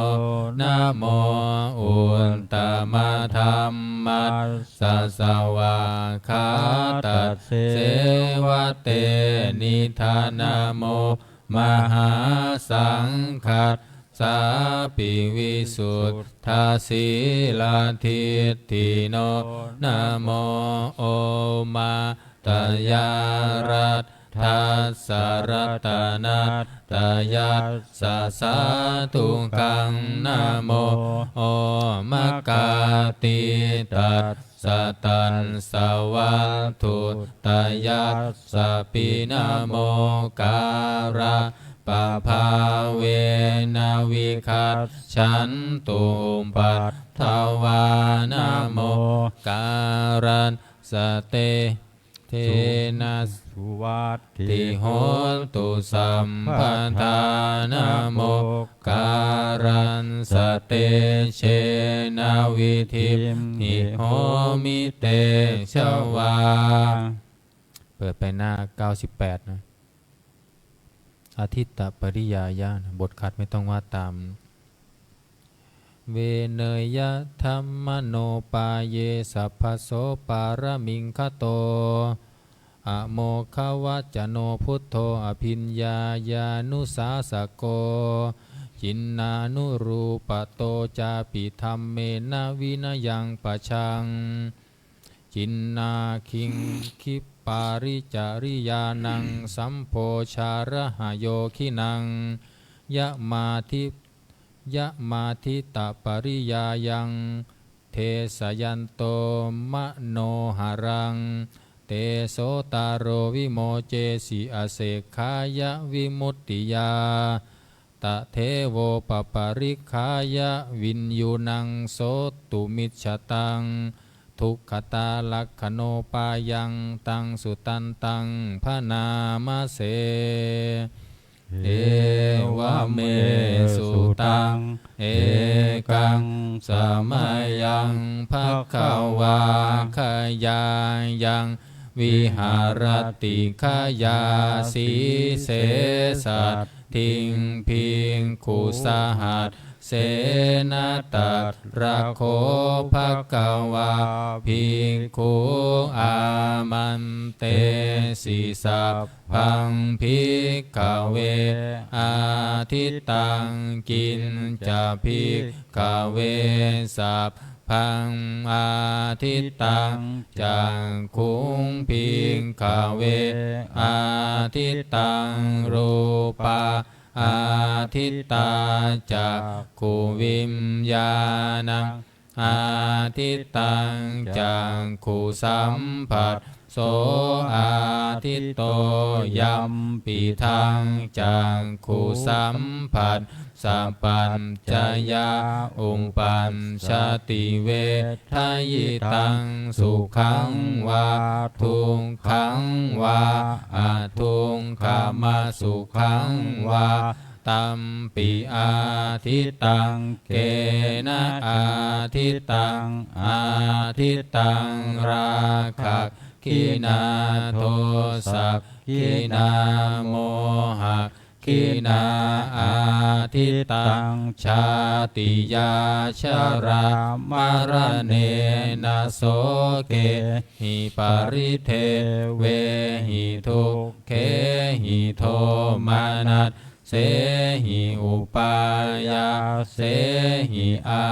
นะโมอุตตมะธัมมัสสะสวะคาตัสเสวะเตนิธานะโมมหาสังฆัสสะปิวิสุทธาสีลาทิฏฐิโนนะโมโอมาตยารัตทัสสะรัตนัตตยัสสะสาธุกังนะโมโอมะกาติตัสสะตันสวัตถุตยัสสะปินะโมการะปะภาเวนะวิคัตฉันตุปัฏฐวานะโมการันสเตเทนะสุวัตติโหตุสัมปัฏฐานะโมการันสเตเชนะวิธิหิโหมิเตชวาเปิดไปหน้า98นะอาทิตตปริยายะบทขัดไม่ต้องว่าตามเวเนยะธัมมโนปาเยสัพพโสปารมิงคโตอะโมควัจจโนพุทโธอภิญญาญานุสาสโกจินนานุรูปโตจาปิธัมเมนะวินยังปะชังจินนาคิงคิปาริจาริยานังสัมโพชาระหโยคินังยะมาทิตะปริยายังเทสยันโตมโนหารังเตโสตารโรวิโมเจสิอเสขายะวิมุตติยาตะเทโวปปาริขายะวินยูนังโสตุมิจฉตังทุกขตาลักขโนปายังตังสุตันตังพนามเสเอวะเมสุตังเอกังสมัยยังภควาขยายัง วิหารติขยาสีเสสัตทิงพิงคุสหัสเสนาตัตระโคภควาภิกขุอามันเตสิสัพพังภิกขเวอาทิตตังกินจะภิกขเวสัพพังอาทิตตังจักขุงภิกขเวอาทิตตังรูปาอาทิตตาจักขุวิญญาณังอาทิตตังจักขุสัมผัสโสอาทิตโตยัมปิทังจักขุสัมผัสสัพพัญจยาอุปปัญชติเวทยิตังสุขังวาทุกขังวาอะทุกขามาสุขังวาตัมปิอาทิตตังเกนะอาทิตตังอาทิตตังราคะกินาโทสักกินาโมหะกินาอาทิตตังชาติยาชรามรเนนะโสเกหิปาริเทเวหิทุกเขหิโทมานัสเสหิอุปายาเสหิอา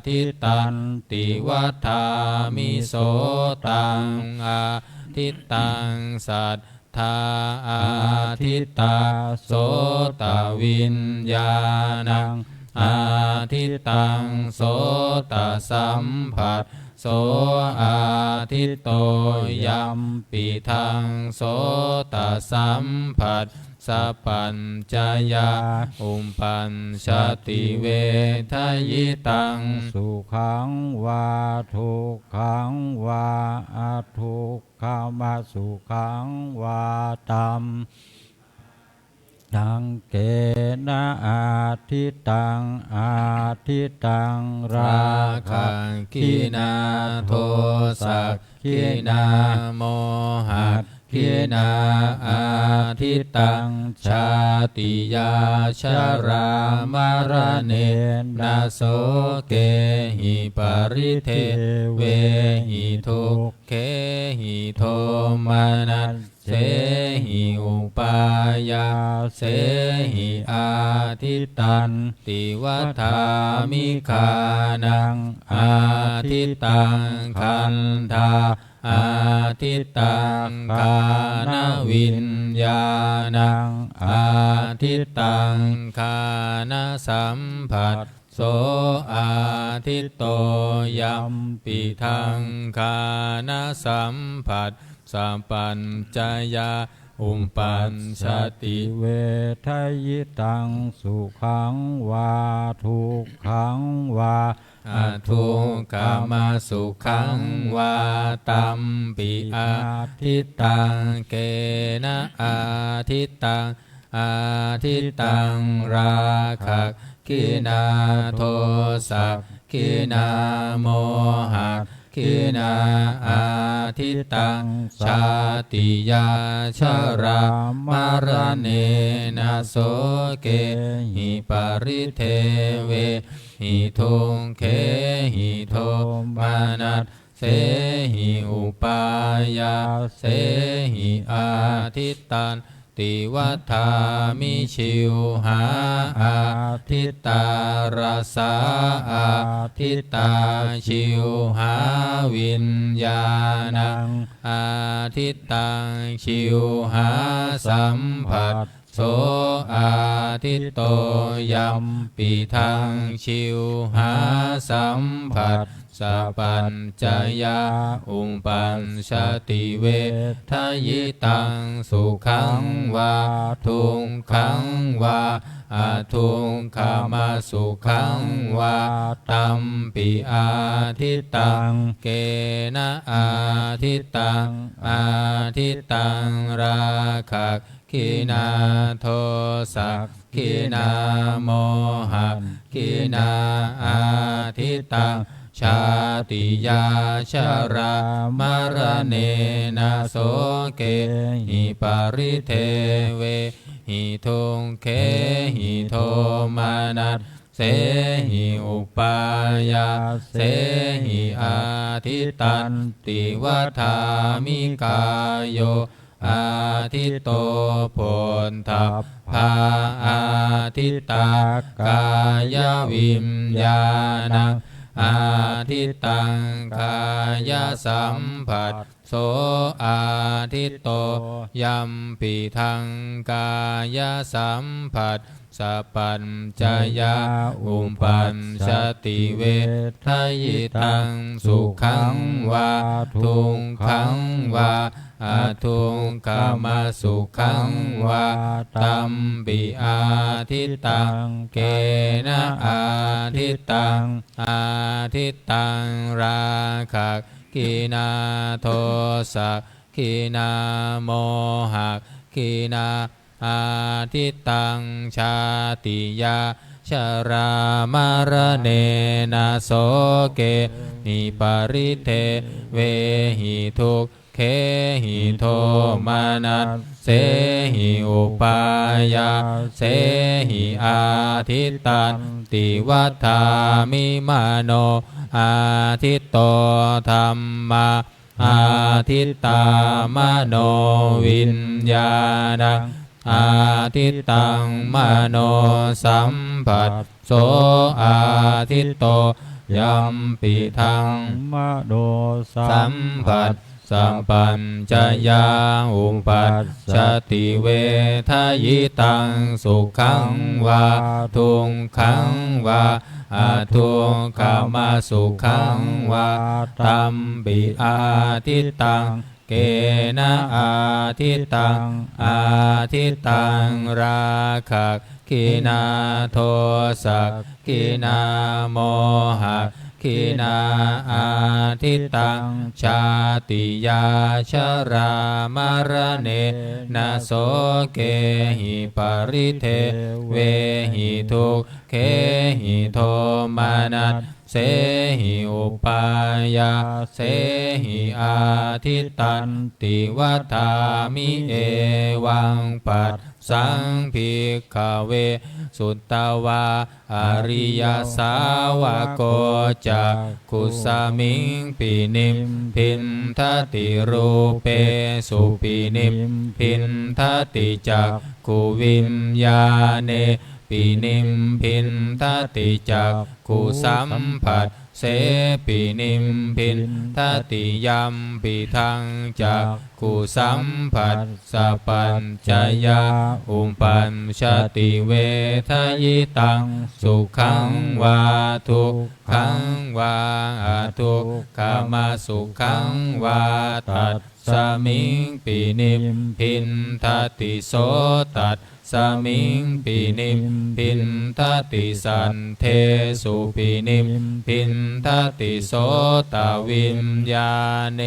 ทิตตันติวัฏามิโสตังอาทิตตังสัทธาอาทิตตาโสตวิญญาณังอาทิตตังโสตสัมผัสโสอาทิตโตยัมปิทังโสตสัมผัสสัพพัญจยาอุปปัญชติเวทยิตังสุขังวาทุกขังวาอะทุกขามาสุขังวาตัมตังเกนะอาทิตตังอาทิตตังราคะกินาโทสักกินาโมหะกินาอาทิตตังชาติยาชรามรเนนะโสเกหิปาริเทเวหิทุกเขหิโทมานัสเสหิอุปายาเสหิอาทิตตันติวัฏามิคานังอาทิตตังคันธาอาทิตตังกานวิญญาณังอาทิตตังคานสัมผัสโสอาทิตโตยัมปิทังคานสัมผัสสัพพัญจยาอุปปัญชติเวทยิตังสุขังวาทุกขังวาอะทุกขามาสุขังวาตัมปิอาทิตตังเกนะอาทิตตังอาทิตตังราคะกินาโทสักกินาโมหะกินาอาทิตตังชาติยาชรามรเนนะโสเกหิปาริเทเวหิทุกเขหิโทมานัสเสหิอุปายาเสหิอาทิตตันติวัฏามิชิวหาอาทิตตารสาอาทิตตาชิวหาวิญญาณังอาทิตตังชิวหาสัมผัสโสอาทิตโตยัมปิทังชิวหาสัมผัสสัพพัญจยาอุปปัญชติเวทยิตังสุขังวาทุกขังวาอะทุกขามาสุขังวาตัมปิอาทิตตังเกนะอาทิตตังอาทิตตังราคะกินาโทสักกินาโมหะกินาอาทิตตังช ชาติยาชรามรเนนะโสเกหิปาริเทเวหิทุงเคหิโทมานัสเสหิอุปายาเสหิอาทิตันติวัฏามิกายโยอาทิตโตโพนทัพพาอาทิตตากายวิญญาณังอาทิตตังกายสัมผัสโสอาทิตโตยัมปิทังกายสัมผัสสัพพัญจยาอุปปัญชติเวทยิตังสุขังวาทุกขังวาอาทุกขมสุขังวาตัมปิอาทิตตังเกนะอาทิตตังอาทิตตังราคะกินาโทสะกินาโมหะกินาอาทิตตังชาติยาชรามรเนนะโสเกหิปาริเทเวหิทุกเคหิโทมานัสเสหิอุปายาเสหิอาทิตตันติวัฏามิมาโนอาทิตโตธัมมาอาทิตตามโนวิญญาณังอาทิตตังมโนสัมผัสโสอาทิตโตยัมปิทังมโนสัมผัสสัมปัญจยาอุปัชชติเวทยิตังสุขังวาทุกขังวาอาทุกขมสุขังวาตัมปิอาทิตตังเกนะอาทิตตังอาทิตตังราคะกินาโทสะกินาโมหะกินาอาทิตตังชาติยาชรามรเนนะโสเกหิปาริเทเวหิทุกเคหิโทมานัสเสหิอุปายาเสหิอาทิตตันติวัฏามิเอวังปัสสังภิกขเวสุตตวาอริยสาวโกจักขุสมิงปินิมพินทติรูเปสุปินิมพินทติจักขุวิญญาเนปินิมพินทติจักขุสัมผัสเสปินิมพินทติยัมปิทังจักขุสัมผัสสัพพัญจยาอุปปัญชติเวทยิตังสุขังวาทุกขังวาอาทุกขมสุขังวาตัสสมิงปินิมพินทติโสตัสสมิงปินิมพินทติสันเทสุปินิมพินทติโสตวิญญาเน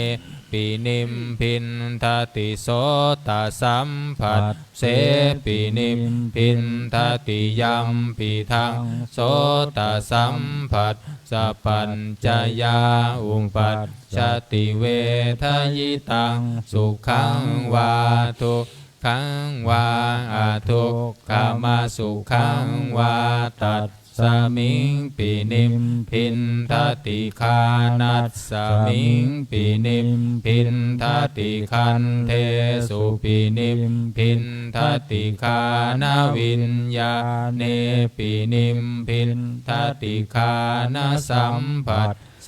ปินิมพินทติโสตสัมผัสเสปินิมพินทติยัมปิทังโสตสัมผัสสัพพัญจยาอุปปัชชติเวทยิตังสุขังวาทุกขังวาอาทุกขมสุขังวาตัสสมิงปินิมพินทติคานัสสมิงปินิมพินทติคันเทสุปินิมพินทติคานาวิญญาเนปินิมพินทติคานาสัมผัสเส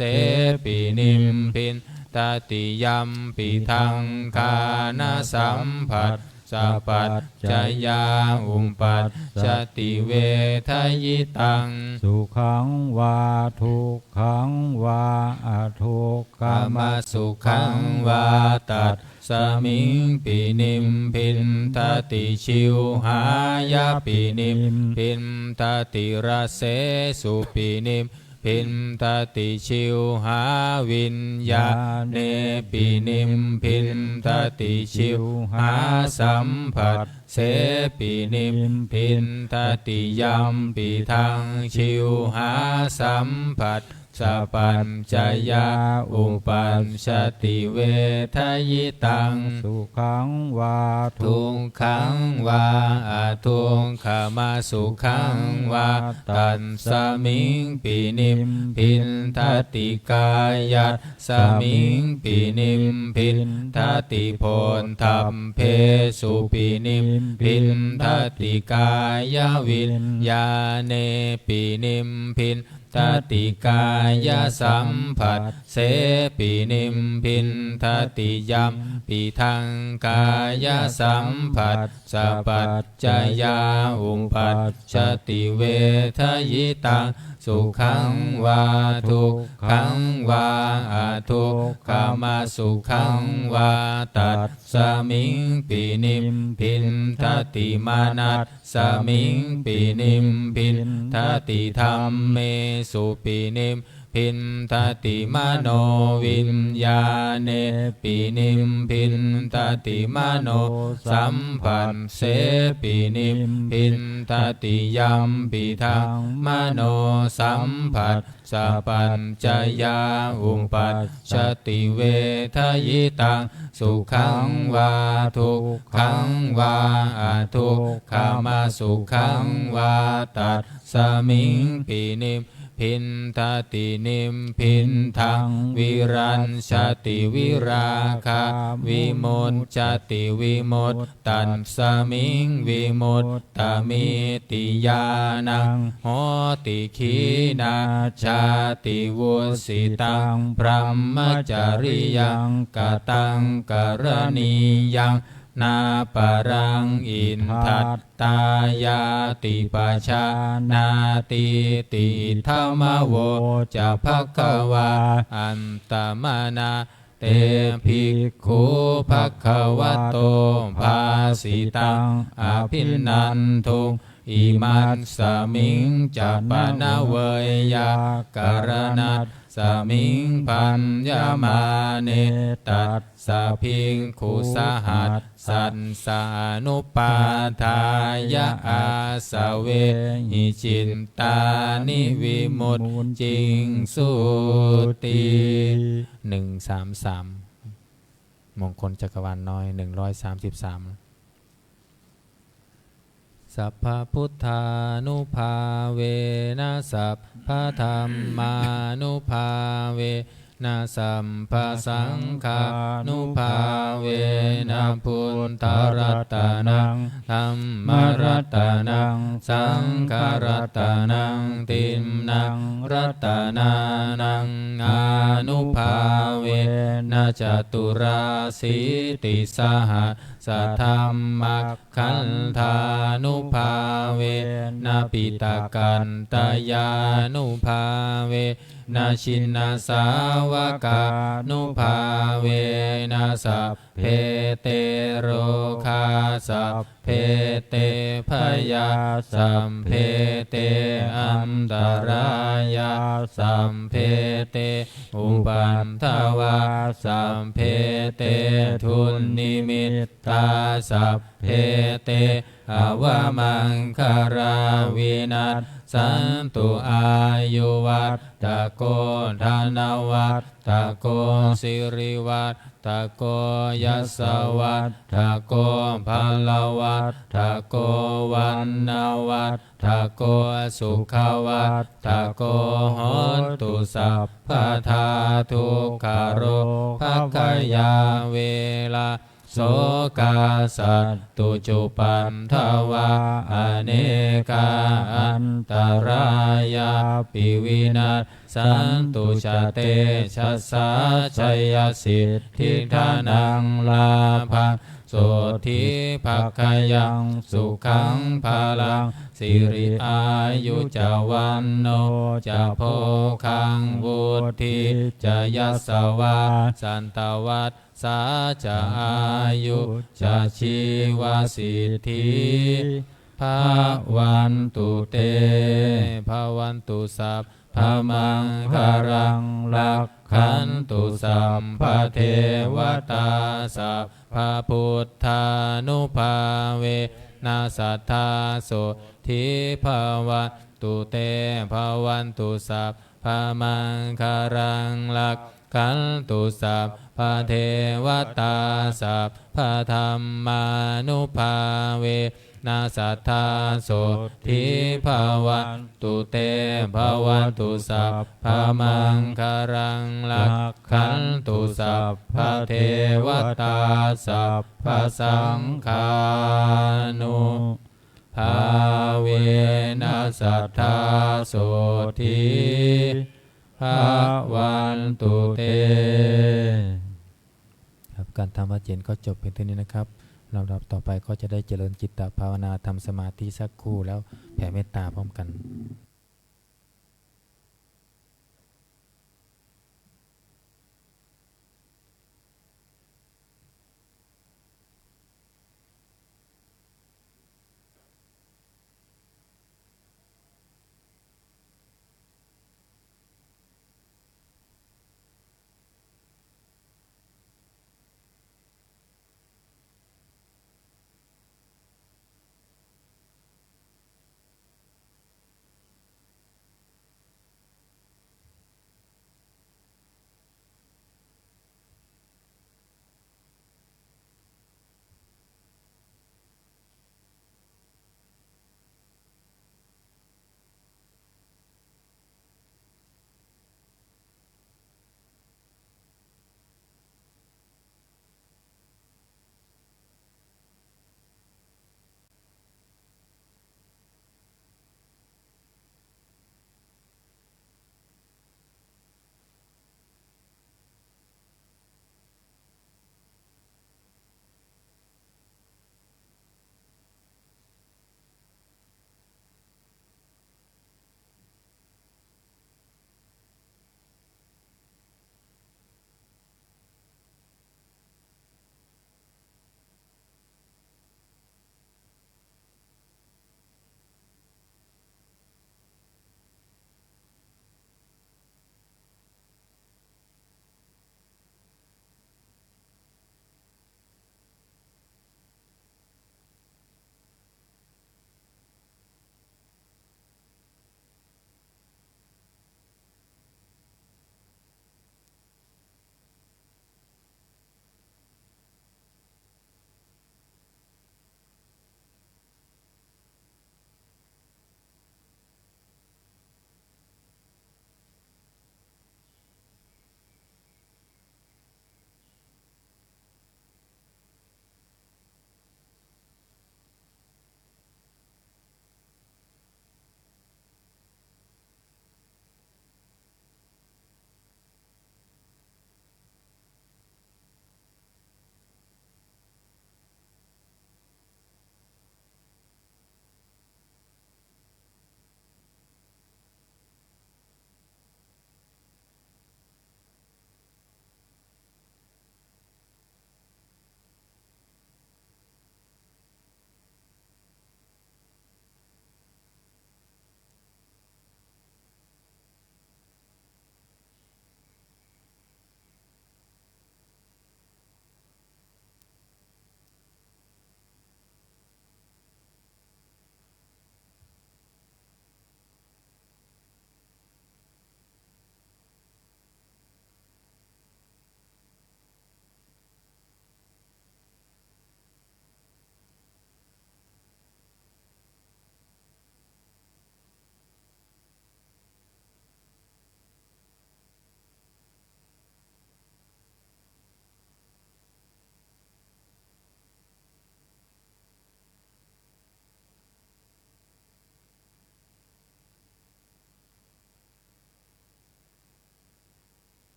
ปินิมพินทติยัมปิทังคานาสัมผัสสัพพัญจยาอุปปัชชติเวทยิตังสุขังวาทุกขังวาอาทุกขมสุขังวาตัสสมิงปินิมพินทติชิวหายาปินิมพินทติราเสสุปินิมพินทติชิวหาวิญญาเนปินิมพินทติชิวหาสัมผัสเสปินิมพินทติยัมปิทังชิวหาสัมผัส สัพพัญจยาอุปัญชติเวทยิตังสุขังวาทุกขังวาอะทุกขมาสุขังวาตัสสมิงปินิมพินทติกายัสสมิงปินิมพินทติโพนธัมเพสุปินิมพินทติกายวิญญาเนปินิมพินทติกายสัมผัสเสปินิมพินทติยัมปิทังกายสัมผัสสัพพัญจยาอุปัชชติเวทยิตังสุขังวาทุกขังวาอะทุกขมาสุขังวาตัสสมิงปินิมพินทติมานัสสมิงปินิมพินทติธัมเมสุปินิมพินทติมโนวิญญาเนปินิมพินทติมโนสัมผัสเสปินิมพินทติยัมปิทังมโนสัมผัสสัพพัญจยาอุปัชชติเวทยิตังสุขังวาทุกขังวาอะทุกขมาสุขังวาตัสสมิงปินิมพินทตินิมพินทังวิรัญชติวิราคาวิมุตจติวิมุตตัสสมิงวิมุตตมิติญาณังโหติขีนาชาติวุสิตังพรหมจริยังกตังกรณียังนาปรังอินทัตตายาติปัชานาติติธรรมโวจะภควาอันตมนาเตภิกขุภควโตภาสิตังอภินันทุงอิมัสสมิงจัปนเวยยากรณัสสมิงพัญญมาเนตัสสะภิกขุสหัสสัสสานุปาทายะอาสเวหิจินตานิวิมุตจิงสุติ133มงคลจักรวาลน้อย133สัพพพุทธานุภาเวนะสัพพธรรมานุภาเวนะสัมปสังฆานุภาเวนะพุทธรัตนังธัมมรัตนังสังฆรัตนังติมนังรัตนานังอนุภาเวนะจตุราสีติสหัสสะธัมมัคคันธานุภาเวนะปิตกันตยานุภาเวนะชินนาสาวกานุภาเวนะสัพเพเตโรคาสัพเพเตพยาสัมเพเตอันตรายาสัมเพเตอุปันทวาสัมเพเตทุนนิมิตตาสัพเพเตอวมังคาราวินัสสันตุอายุวัตตะโกธนวัตตะโกสิริวัตตะโกยัสสวัตตะโกภาลวัตตะโกวันนาวัตตะโกสุขวัตตะโกโหตุสัพพทาทุกขโรภคยาเวลาโสกาสัตตุจุปันทวาอเนกาอันตรายาปิวินาศสันตุชาเตชะสาชัยสิทธิธานังลาภังโสธิภคยังสุขังภาลังสิริอายุจวันโนจะโพคังวุฒิจะยัสสวาสันตวัตสาจะอายุจะชีวสิทธิภาวันตุเตภาวันตุสัพพมังคารังลักขันตุสัมภเทวตาสัพพพุทธานุภาเวนะสัทธาโสทิภาวันตุเตภาวันตุสัพพ มังคารังลักขันตุสัพพะเทวตาสัพพะธรรมานุภาเวนัสสัทธาโสทิภาวันตุเตภาวันตุสัพพะมังคารังลักขันตุสัพพะเทวตาสัพพะสังฆานุภาเวนัสสัทธาโสทิภาวันตุเตครับการทำวัดเย็นก็จบเพียงเท่านี้นะครับลำดับต่อไปก็จะได้เจริญจิตตภาวนาทำสมาธิสักครู่แล้วแผ่เมตตาพร้อมกัน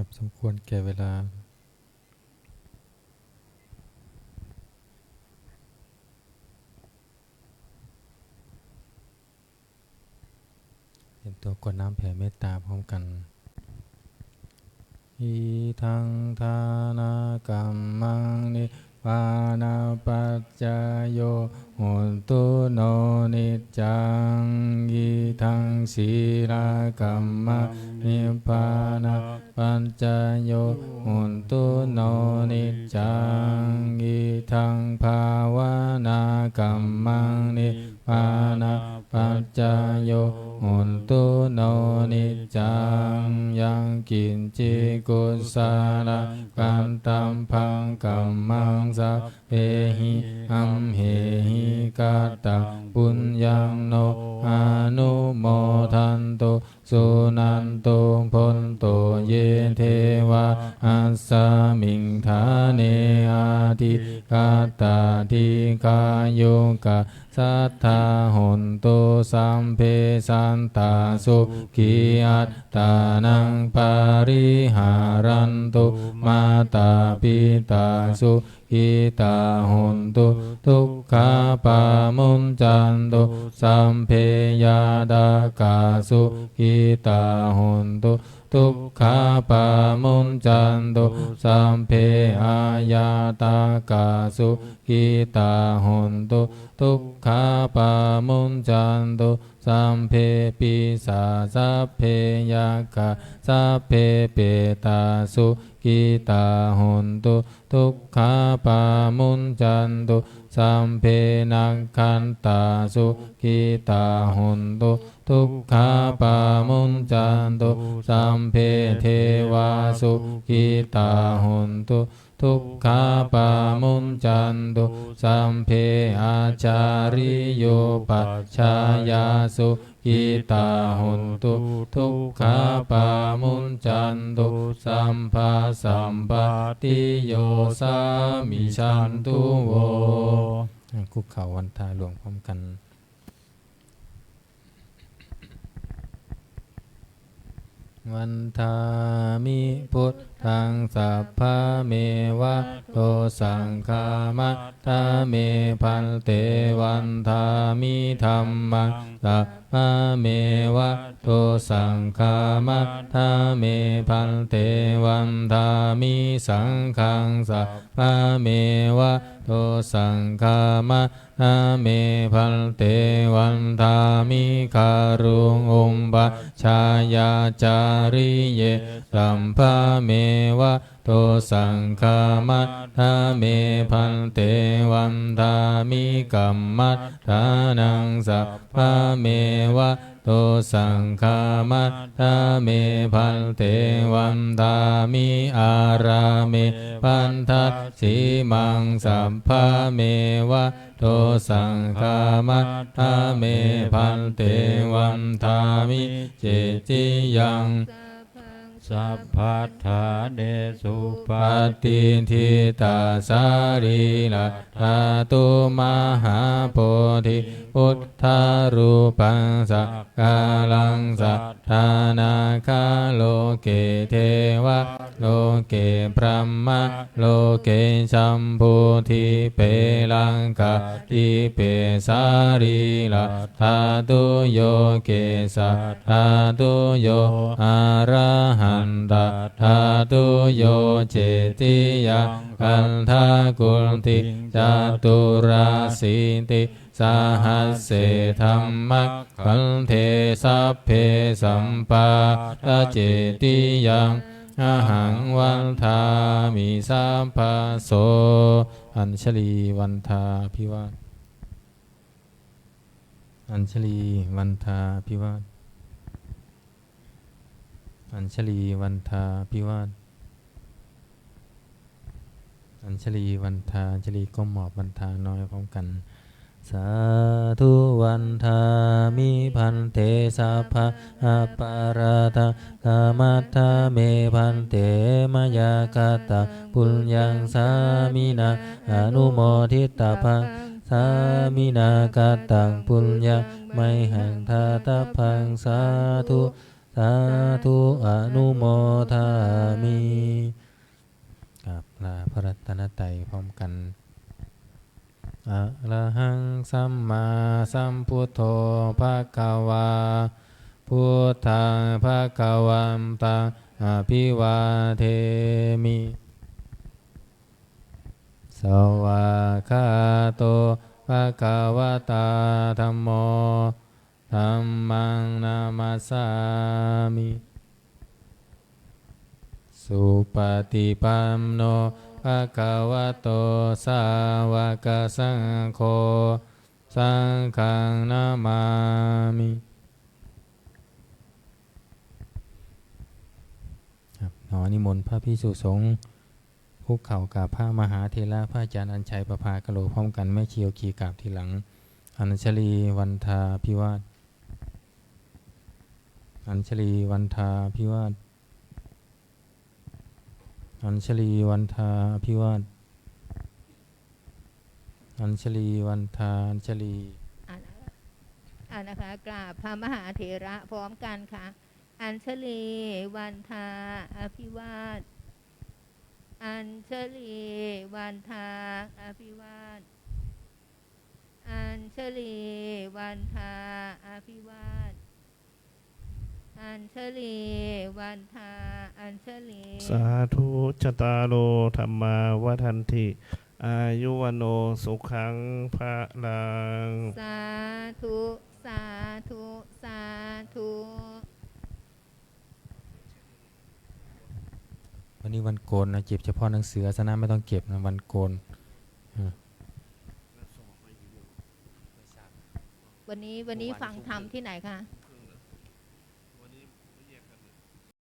แบบสมควรแก่เวลาเห็นตัวกดน้ำแผ่เมตตาพร้อมกันอิทังทานากัมมังนิปานาปัจจโยโหตุโนนิจจังอิทังศีลกัมมังนิปานาปัจจโยโหตุโนนิจจังอิทังภาวนากัมมังนิปานาปัจจโยโหตุโนนิจจังยังกินจิกุสาลกันตัมพังกัมมังสัพเพหิอัมเหหิกัตตังปุญญังโนอนุโมทันตุสุนันตุพลโตเยเทวะอัสสมิงธาเนอาทิกัตตาทิกายุกะสัทธาหุนตุสัมเพสันตาสุขีอัตตานังปาริหารันตุมาตาปิตาสุขิตาหุนตุทุกขาปามุญจันตุสัมเพยาดากาสุขิตาหุนตุทุกขาปามุญจันตุสัมเพอายาตากาสุขิตาหุนตุทุกขาปามุญจันตุสัมเพปิสาสัพเพยากะสัพเพเปตาสุขิตาหุนตุทุกขาปามุญจันตุสัมเพนักขันตาสุขิตาหุนตุทุกขาปามุญจันตุสัมเพเทวาสุขิตาหุนตุทุกขาปามุญจันตุสัมเพอาจาริโยปัจฉายาสุขิตาหุนตุทุกขาปามุญจันตุสัมภาสัมปติโยสามิชันตุโวคุกเข่าวันทาหลวงพร้อมกันวันทามิพุทธังสัพพะเมวะโตสังฆามัตถะเมพันเตวันทามิธัมมังสัพพะเมวะโตสังฆามัตถะเมพันเตวันทามิสังฆังสัพพะเมวะโตสังฆามัตถะเมพันเตวันทามิคารุงอุมบะชายาจาริเยสัมภะเมวะโตสังฆามัตถะเมพันเตวันทามิกัมมัตถานังสัพพะเมวะโตสังฆามัตถะเมพันเตวันทามิอาราเมพันทัสสีมังสัพพะเมวะโตสังฆามัตถะเมพันเตวันทามิเจติยังสัพพัทธาเดสุปฏิทิตาสารีละธาตุมหาโพธิพุทธารูปังสักกาลังสัทธานาคาโลเกเทวะโลเกพระมะโลเกชัมพูธิเปลังกาทิเปสารีละธาตุโยเกสัทธาตุโยอะระหันตธาตุโยเจติยังคันธากุลติจตุราสีติสหัสเสธัมมัคคันเทสัพเพสัมปาทเจติยังอหังวันทามิสัมภาโสอัญชลีวันทาภิวาทอัญชลีวันทาภิวาทอัญชลีวันทาภิวาทอัญชลีวันทาอัญชลีก้มหมอบวันทาน้อยพร้อมกันสาธุวันทามิพันเตสัพพะอปาราทะธรรมัทธะเมพันเตมยากาตะปุญญังสามินาอนุโมทิตาภังสามินากาตังปุญญาไมหังทาตพังสาธุส สาธุอนุโมทามิกับลาพระรัตนตรัยพร้อมกันอะระหังสัมมาสัมพุทโธภะคะวาพุทธังภะคะวันตังอภิวาเทมิสวากขาโตภะคะวะตาธัมโมธัมมังนามัสสามิสุปฏิปันโนภะคะวะโตสาวกสังโฆสังฆังนามามิครับขอนิมนต์พระภิกษุสงฆ์คุกเข่ากับพระมหาเถระพระอาจารย์อัญชัยประภากะโลพร้อมกันแม่ชีโยคีกราบทีหลังอัญชลีวันทาภิวาทอัญชลีวันทาภิวาทอัญชลีวันทาภิวาทอัญชลีวันทาอัญชลีนะคะกราบพระมหาเถระพร้อมกันค่ะอัญชลีวันทาอภิวาทอัญชลีวันทาอภิวาทอัญชลีวันทาอภิวาทอัญชลีวันทาอัญชลีสาธุจตารโลธรรมาวัฏันติอายุวโนสุขังภะลังสาธุสาธุสาธุวันนี้วันโกนนะเก็บเฉพาะหนังสืออาสนะไม่ต้องเก็บนะวันโกนวันนี้ฟังธรรมที่ไหนคะ